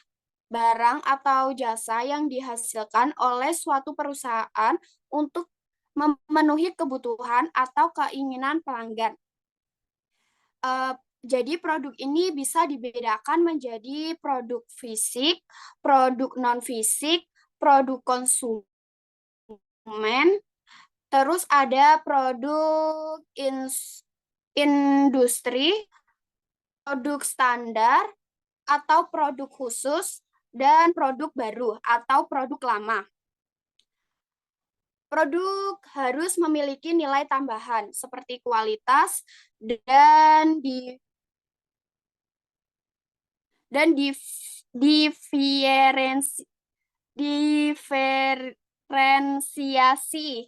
barang atau jasa yang dihasilkan oleh suatu perusahaan untuk memenuhi kebutuhan atau keinginan pelanggan. Jadi produk ini bisa dibedakan menjadi produk fisik, produk non-fisik, produk konsumen, terus ada produk industri, produk standar, atau produk khusus, dan produk baru atau produk lama. Produk harus memiliki nilai tambahan seperti kualitas dan diferensiasi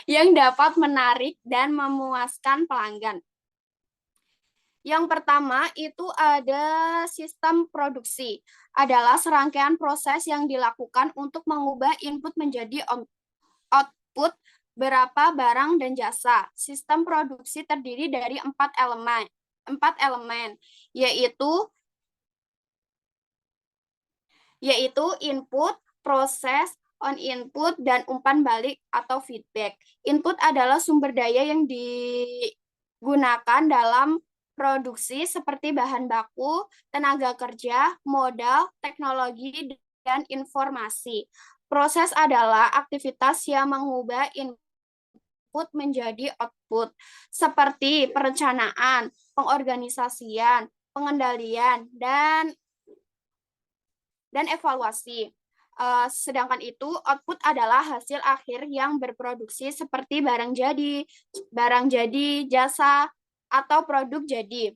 yang dapat menarik dan memuaskan pelanggan. Yang pertama itu ada sistem produksi. Adalah serangkaian proses yang dilakukan untuk mengubah input menjadi output berapa barang dan jasa. Sistem produksi terdiri dari 4 elemen, yaitu input, proses, on input, dan umpan balik atau feedback. Input adalah sumber daya yang digunakan dalam produksi seperti bahan baku, tenaga kerja, modal, teknologi, dan informasi. Proses adalah aktivitas yang mengubah input menjadi output, seperti perencanaan, pengorganisasian, pengendalian, dan evaluasi. Sedangkan itu, output adalah hasil akhir yang berproduksi seperti barang jadi, jasa, atau produk jadi.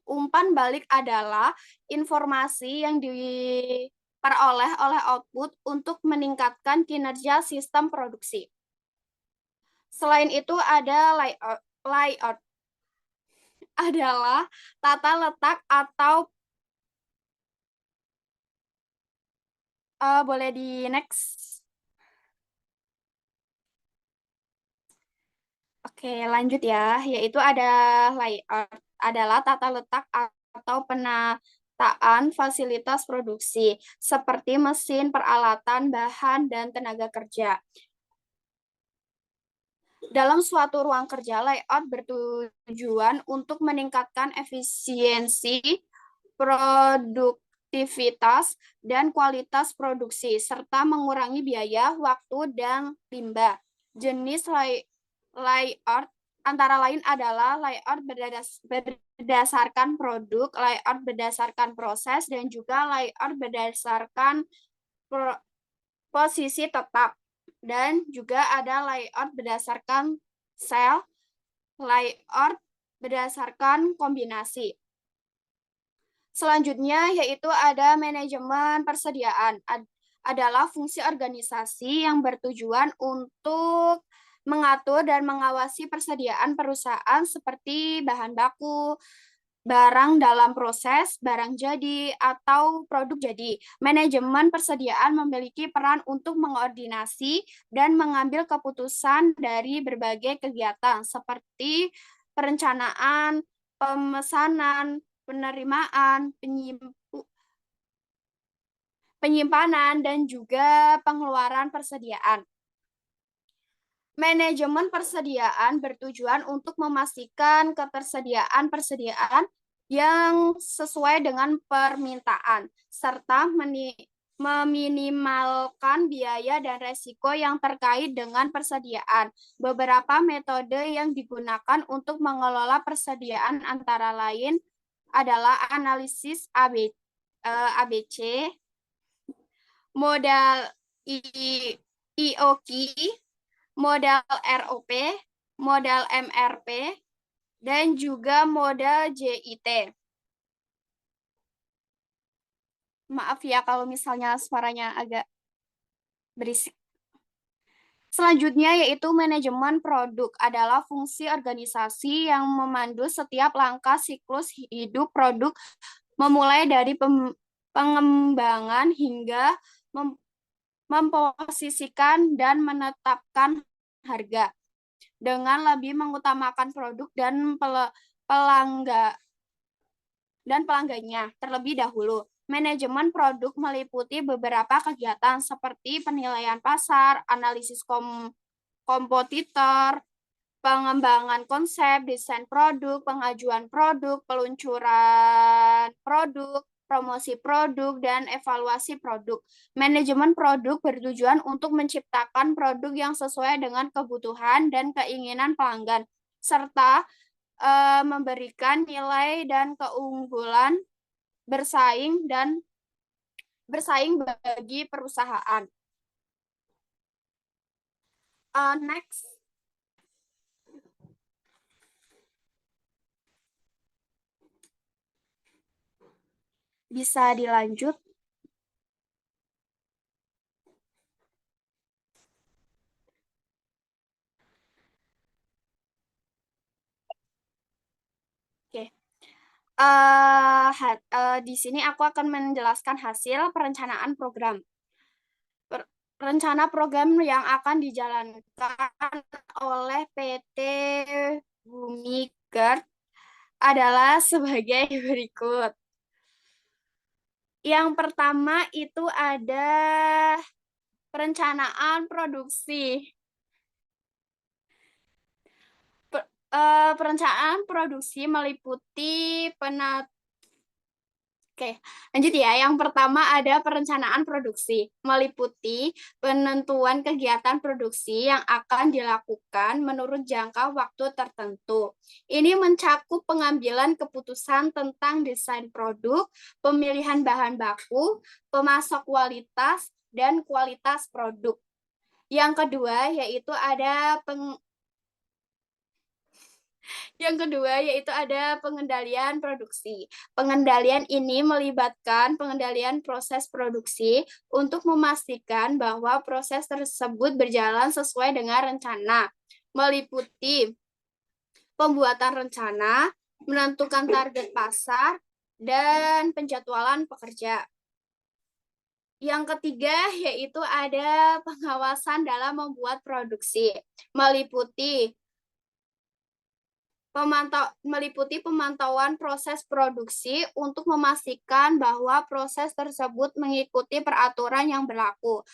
Umpan balik adalah informasi yang diperoleh oleh output untuk meningkatkan kinerja sistem produksi. Selain itu ada layout adalah tata letak atau boleh di next. Oke, lanjut ya. Yaitu ada layout adalah tata letak atau penataan fasilitas produksi seperti mesin, peralatan, bahan, dan tenaga kerja. Dalam suatu ruang kerja, layout bertujuan untuk meningkatkan efisiensi, produktivitas, dan kualitas produksi, serta mengurangi biaya, waktu, dan limbah. Jenis layout antara lain adalah layout berdasarkan produk, layout berdasarkan proses, dan juga layout berdasarkan posisi tetap. Dan juga ada layout berdasarkan sel, layout berdasarkan kombinasi. Selanjutnya yaitu ada manajemen persediaan. Adalah fungsi organisasi yang bertujuan untuk mengatur dan mengawasi persediaan perusahaan seperti bahan baku, barang dalam proses, barang jadi, atau produk jadi. Manajemen persediaan memiliki peran untuk mengordinasi dan mengambil keputusan dari berbagai kegiatan seperti perencanaan, pemesanan, penerimaan, penyimpanan, dan juga pengeluaran persediaan. Manajemen persediaan bertujuan untuk memastikan ketersediaan yang sesuai dengan permintaan, serta meminimalkan biaya dan resiko yang terkait dengan persediaan. Beberapa metode yang digunakan untuk mengelola persediaan antara lain adalah analisis ABC, modal IOQ, modal ROP, modal MRP, dan juga modal JIT. Maaf ya kalau misalnya suaranya agak berisik. Selanjutnya yaitu manajemen produk adalah fungsi organisasi yang memandu setiap langkah siklus hidup produk memulai dari pengembangan hingga memposisikan dan menetapkan harga dengan lebih mengutamakan produk dan pelanggannya terlebih dahulu. Manajemen produk meliputi beberapa kegiatan seperti penilaian pasar, analisis kompetitor, pengembangan konsep, desain produk, pengajuan produk, peluncuran produk, promosi produk, dan evaluasi produk. Manajemen produk bertujuan untuk menciptakan produk yang sesuai dengan kebutuhan dan keinginan pelanggan, serta memberikan nilai dan keunggulan bersaing bagi perusahaan. Next. Bisa dilanjut. Oke. Di sini aku akan menjelaskan hasil perencanaan program. Rencana program yang akan dijalankan oleh PT Bumigard adalah sebagai berikut. Yang pertama itu ada perencanaan produksi. Perencanaan produksi meliputi Oke, lanjut ya. Yang pertama ada perencanaan produksi, meliputi penentuan kegiatan produksi yang akan dilakukan menurut jangka waktu tertentu. Ini mencakup pengambilan keputusan tentang desain produk, pemilihan bahan baku, pemasok kualitas, dan kualitas produk. Yang kedua yaitu ada pengendalian produksi. Pengendalian ini melibatkan pengendalian proses produksi untuk memastikan bahwa proses tersebut berjalan sesuai dengan rencana, meliputi pembuatan rencana, menentukan target pasar, dan penjadwalan pekerja. Yang ketiga yaitu ada pengawasan dalam membuat produksi, meliputi pemantauan proses produksi untuk memastikan bahwa proses tersebut mengikuti peraturan yang berlaku.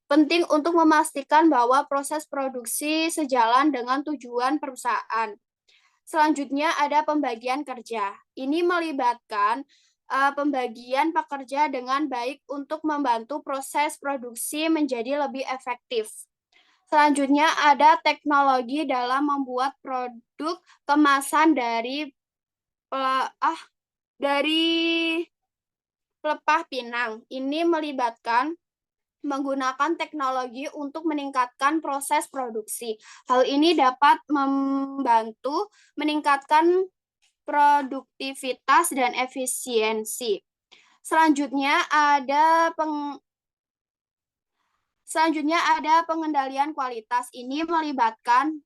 Penting untuk memastikan bahwa proses produksi sejalan dengan tujuan perusahaan. Selanjutnya ada pembagian kerja. Ini melibatkan pembagian pekerja dengan baik untuk membantu proses produksi menjadi lebih efektif. Selanjutnya ada teknologi dalam membuat produk kemasan dari pelepah pinang. Ini melibatkan menggunakan teknologi untuk meningkatkan proses produksi. Hal ini dapat membantu meningkatkan produktivitas dan efisiensi. Selanjutnya ada pengendalian kualitas. Ini melibatkan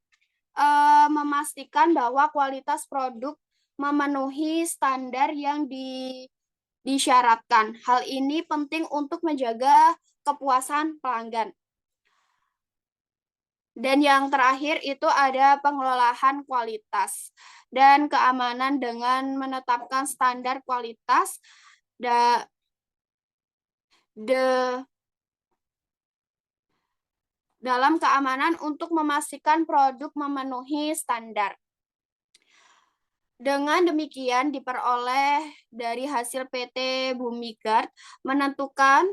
memastikan bahwa kualitas produk memenuhi standar yang disyaratkan. Hal ini penting untuk menjaga kepuasan pelanggan. Dan yang terakhir itu ada pengelolaan kualitas dan keamanan dengan menetapkan standar kualitas dalam keamanan untuk memastikan produk memenuhi standar. Dengan demikian diperoleh dari hasil PT Bumigard menentukan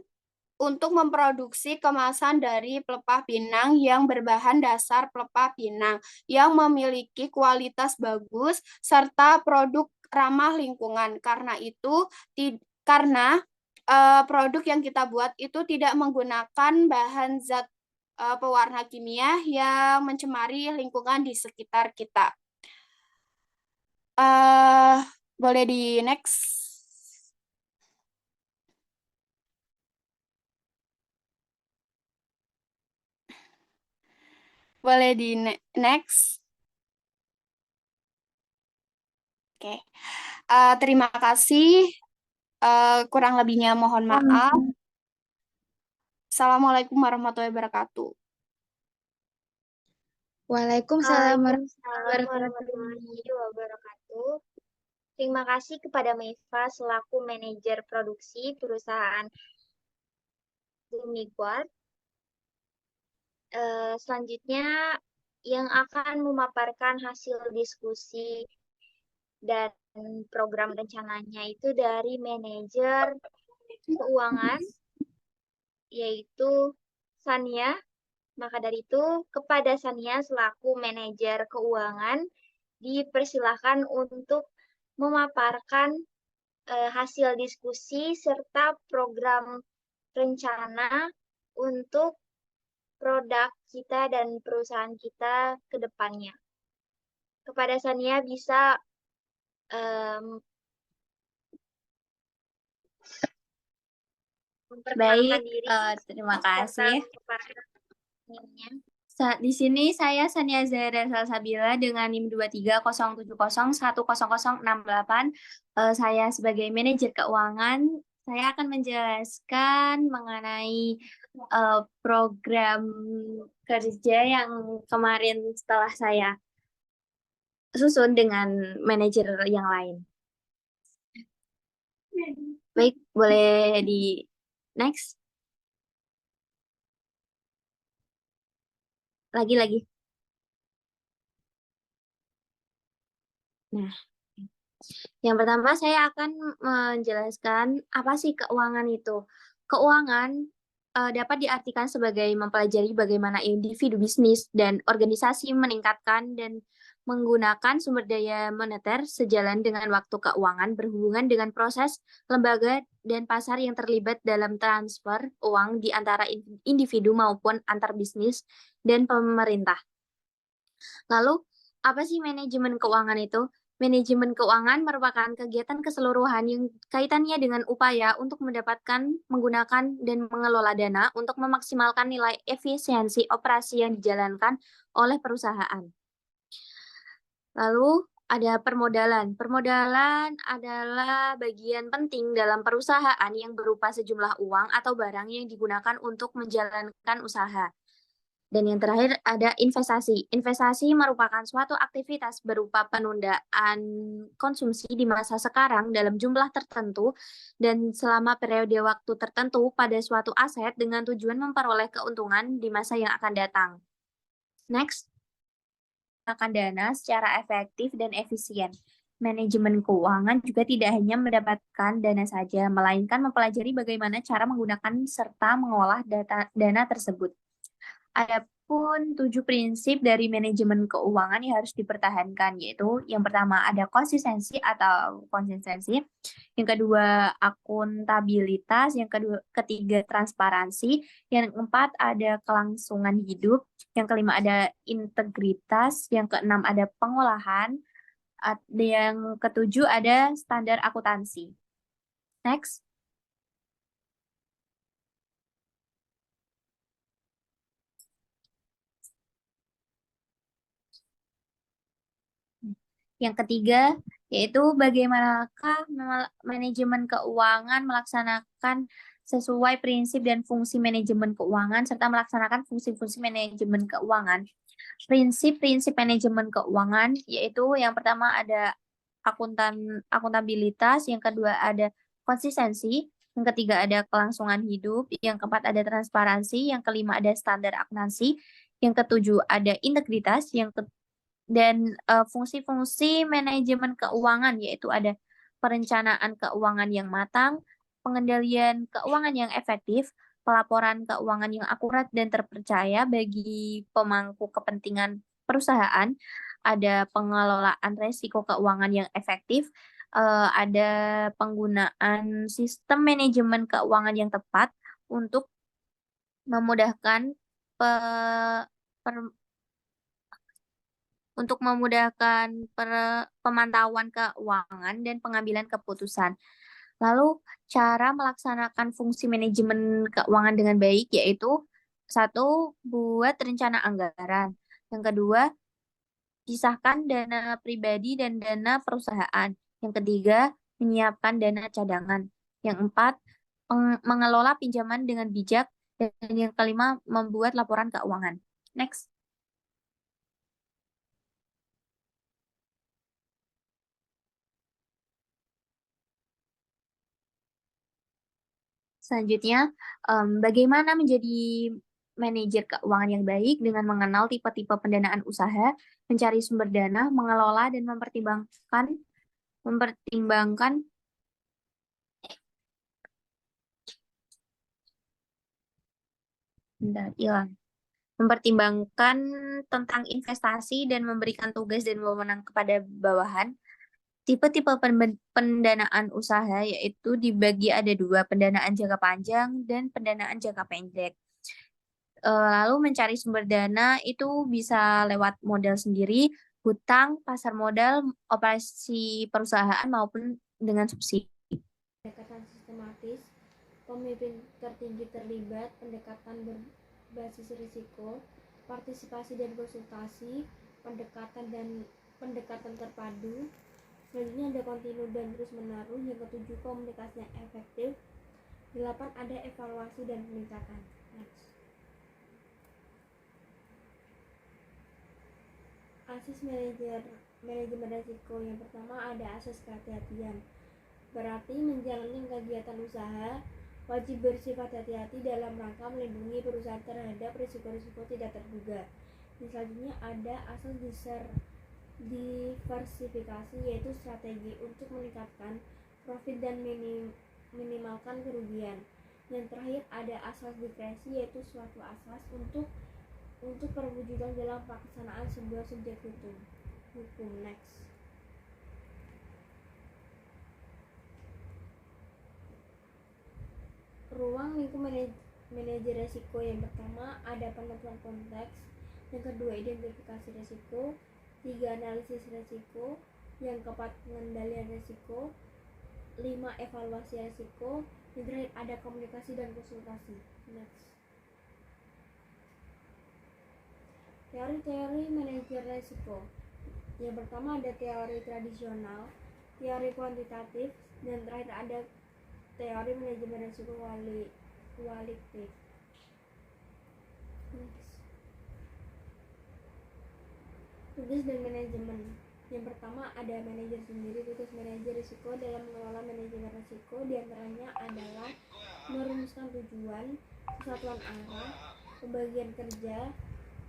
untuk memproduksi kemasan dari pelepah pinang yang berbahan dasar pelepah pinang yang memiliki kualitas bagus serta produk ramah lingkungan. Karena produk yang kita buat itu tidak menggunakan bahan zat pewarna kimia yang mencemari lingkungan di sekitar kita. Boleh di next. Boleh di next. Oke. Terima kasih. Kurang lebihnya mohon maaf. Assalamualaikum warahmatullahi wabarakatuh. Waalaikumsalam Waalaikumsalam warahmatullahi wabarakatuh. Terima kasih kepada Meva selaku manajer produksi perusahaan Lumiguard. Selanjutnya yang akan memaparkan hasil diskusi dan program rencananya itu dari manajer keuangan, yaitu Sania. Maka dari itu, kepada Sania selaku manajer keuangan, dipersilahkan untuk memaparkan hasil diskusi serta program rencana untuk produk kita dan perusahaan kita ke depannya. Kepada Sania bisa memperkenalkan diri. Terima kasih. NIM-nya. Di sini saya Sania Zahra Salsabila dengan NIM 23070100068. Saya sebagai manajer keuangan, saya akan menjelaskan mengenai program kerja yang kemarin setelah saya susun dengan manajer yang lain. Baik, boleh di next. Lagi. Nah, yang pertama saya akan menjelaskan apa sih keuangan itu. Keuangan dapat diartikan sebagai mempelajari bagaimana individu bisnis dan organisasi meningkatkan dan menggunakan sumber daya moneter sejalan dengan waktu keuangan berhubungan dengan proses, lembaga, dan pasar yang terlibat dalam transfer uang di antara individu maupun antar bisnis dan pemerintah. Lalu, apa sih manajemen keuangan itu? Manajemen keuangan merupakan kegiatan keseluruhan yang kaitannya dengan upaya untuk mendapatkan, menggunakan, dan mengelola dana untuk memaksimalkan nilai efisiensi operasi yang dijalankan oleh perusahaan. Lalu, ada permodalan. Permodalan adalah bagian penting dalam perusahaan yang berupa sejumlah uang atau barang yang digunakan untuk menjalankan usaha. Dan yang terakhir ada investasi. Investasi merupakan suatu aktivitas berupa penundaan konsumsi di masa sekarang dalam jumlah tertentu dan selama periode waktu tertentu pada suatu aset dengan tujuan memperoleh keuntungan di masa yang akan datang. Next. Menggunakan dana secara efektif dan efisien. Manajemen keuangan juga tidak hanya mendapatkan dana saja, melainkan mempelajari bagaimana cara menggunakan serta mengolah dana tersebut. Adapun 7 prinsip dari manajemen keuangan yang harus dipertahankan, yaitu yang pertama ada konsistensi, yang kedua akuntabilitas, yang ketiga transparansi, yang keempat ada kelangsungan hidup, yang kelima ada integritas, yang keenam ada pengolahan, yang ketujuh ada standar akuntansi. Next. Yang ketiga, yaitu bagaimanakah manajemen keuangan melaksanakan sesuai prinsip dan fungsi manajemen keuangan, serta melaksanakan fungsi-fungsi manajemen keuangan. Prinsip-prinsip manajemen keuangan, yaitu yang pertama ada akuntabilitas, yang kedua ada konsistensi, yang ketiga ada kelangsungan hidup, yang keempat ada transparansi, yang kelima ada standar akuntansi, yang ketujuh ada integritas, dan fungsi-fungsi manajemen keuangan yaitu ada perencanaan keuangan yang matang, pengendalian keuangan yang efektif, pelaporan keuangan yang akurat dan terpercaya bagi pemangku kepentingan perusahaan, ada pengelolaan resiko keuangan yang efektif, ada penggunaan sistem manajemen keuangan yang tepat untuk memudahkan per- untuk memudahkan pemantauan keuangan dan pengambilan keputusan. Lalu cara melaksanakan fungsi manajemen keuangan dengan baik yaitu satu, buat rencana anggaran. Yang kedua, pisahkan dana pribadi dan dana perusahaan. Yang ketiga, menyiapkan dana cadangan. Yang empat, mengelola pinjaman dengan bijak. Dan yang kelima, membuat laporan keuangan. Next. Selanjutnya, bagaimana menjadi manajer keuangan yang baik dengan mengenal tipe-tipe pendanaan usaha, mencari sumber dana, mengelola dan mempertimbangkan mempertimbangkan tentang investasi dan memberikan tugas dan wewenang kepada bawahan. Tipe-tipe pendanaan usaha yaitu dibagi ada dua, pendanaan jangka panjang dan pendanaan jangka pendek. Lalu mencari sumber dana itu bisa lewat modal sendiri, hutang, pasar modal, operasi perusahaan maupun dengan subsidi. Pendekatan sistematis, pemimpin tertinggi terlibat, pendekatan berbasis risiko, partisipasi dan konsultasi, pendekatan terpadu. Selanjutnya ada kontinu dan terus menerus. Yang ketujuh, komunikasi yang efektif. 8, ada evaluasi dan peningkatan. Next. Asis manajemen risiko. Yang pertama ada asas kehati-hatian. Berarti menjalankan kegiatan usaha wajib bersifat hati-hati dalam rangka melindungi perusahaan terhadap risiko-risiko tidak terduga. Yang selanjutnya ada asas diversifikasi, yaitu strategi untuk meningkatkan profit dan minimalkan kerugian. Yang terakhir ada asas diskresi, yaitu suatu asas untuk perwujudan dalam pelaksanaan sebuah subjek hukum. Next. Ruang lingkup manajer risiko. Yang pertama ada penentuan konteks, yang kedua identifikasi risiko, 3 analisis risiko, yang keempat pengendalian risiko, 5 evaluasi risiko, yang terakhir ada komunikasi dan konsultasi. Next. Teori-teori manajer risiko. Yang pertama ada teori tradisional, teori kuantitatif, dan terakhir ada teori manajemen risiko kualitatif. Tugas dan manajemen. Yang pertama ada manajer sendiri. Tugas manajer risiko dalam mengelola manajemen risiko diantaranya adalah merumuskan tujuan, kesatuan arah, pembagian kerja,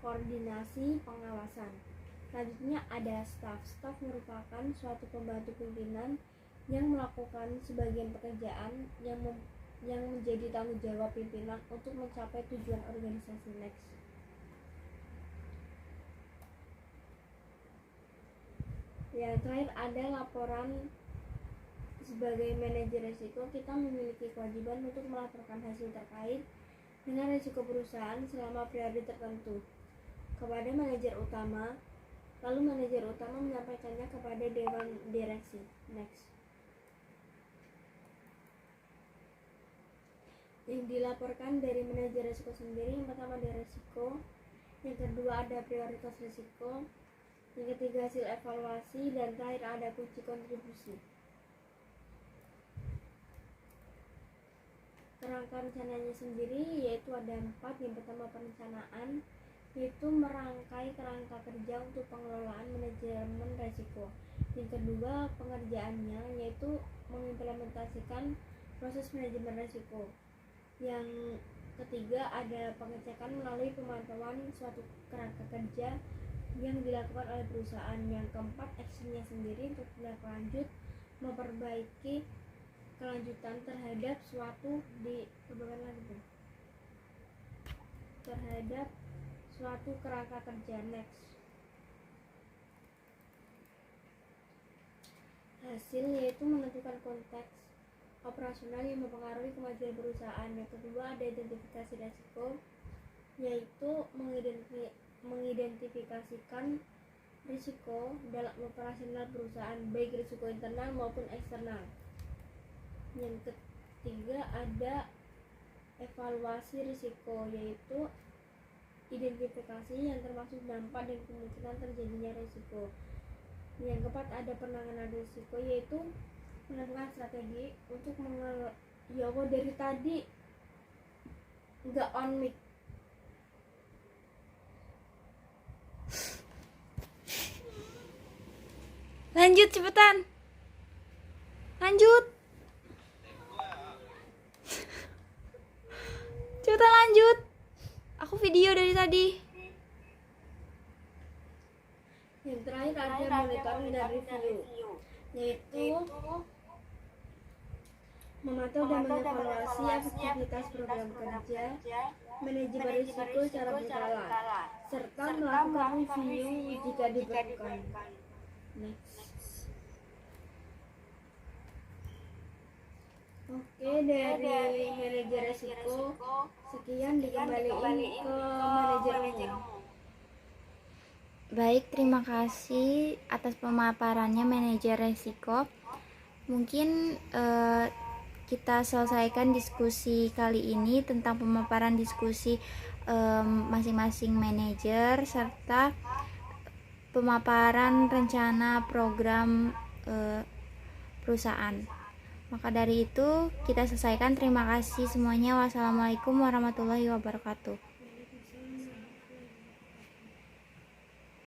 koordinasi, pengawasan. Selanjutnya ada staff. Staff merupakan suatu pembantu pimpinan yang melakukan sebagian pekerjaan yang menjadi tanggung jawab pimpinan untuk mencapai tujuan organisasi. Next. Yang terakhir ada laporan. Sebagai manajer risiko, kita memiliki kewajiban untuk melaporkan hasil terkait dengan risiko perusahaan selama periode tertentu kepada manajer utama, lalu manajer utama menyampaikannya kepada dewan direksi. Next. Yang dilaporkan dari manajer risiko sendiri, yang pertama ada risiko, yang kedua ada prioritas risiko, yang ketiga hasil evaluasi, dan terakhir ada kunci kontribusi. Kerangka rencananya sendiri yaitu ada 4. Yang pertama perencanaan, yaitu merangkai kerangka kerja untuk pengelolaan manajemen risiko. Yang kedua pengerjaannya yaitu mengimplementasikan proses manajemen risiko. Yang ketiga ada pengecekan melalui pemantauan suatu kerangka kerja yang dilakukan oleh perusahaan. Yang keempat actionnya sendiri untuk tindak lanjut memperbaiki kelanjutan terhadap suatu kerangka kerja. Next. Hasil yaitu menentukan konteks operasional yang mempengaruhi kemajuan perusahaan. Yang kedua ada identifikasi risiko. yaitu mengidentifikasikan risiko dalam operasional perusahaan, baik risiko internal maupun eksternal. Yang ketiga ada evaluasi risiko, yaitu identifikasi yang termasuk dampak dan kemungkinan terjadinya risiko. Yang keempat ada penanganan risiko, yaitu menentukan strategi untuk ya Allah, dari tadi nggak on mic. Lanjut cepetan. Lanjut. Cepetan lanjut. Aku video dari tadi. Yang terakhir ada monitoring dan review, yaitu memantau dan mengevaluasi aktivitas program kerja, manajemen risiko secara berkala, serta melakukan review jika diperlukan. Next. Oke, dari manajer risiko, sekian dikembaliin ke manajer umum. Baik, terima kasih atas pemaparannya manajer resiko. Mungkin kita selesaikan diskusi kali ini tentang pemaparan diskusi masing-masing manajer serta pemaparan rencana program perusahaan. Maka dari itu kita selesaikan. Terima kasih semuanya. Wassalamualaikum warahmatullahi wabarakatuh.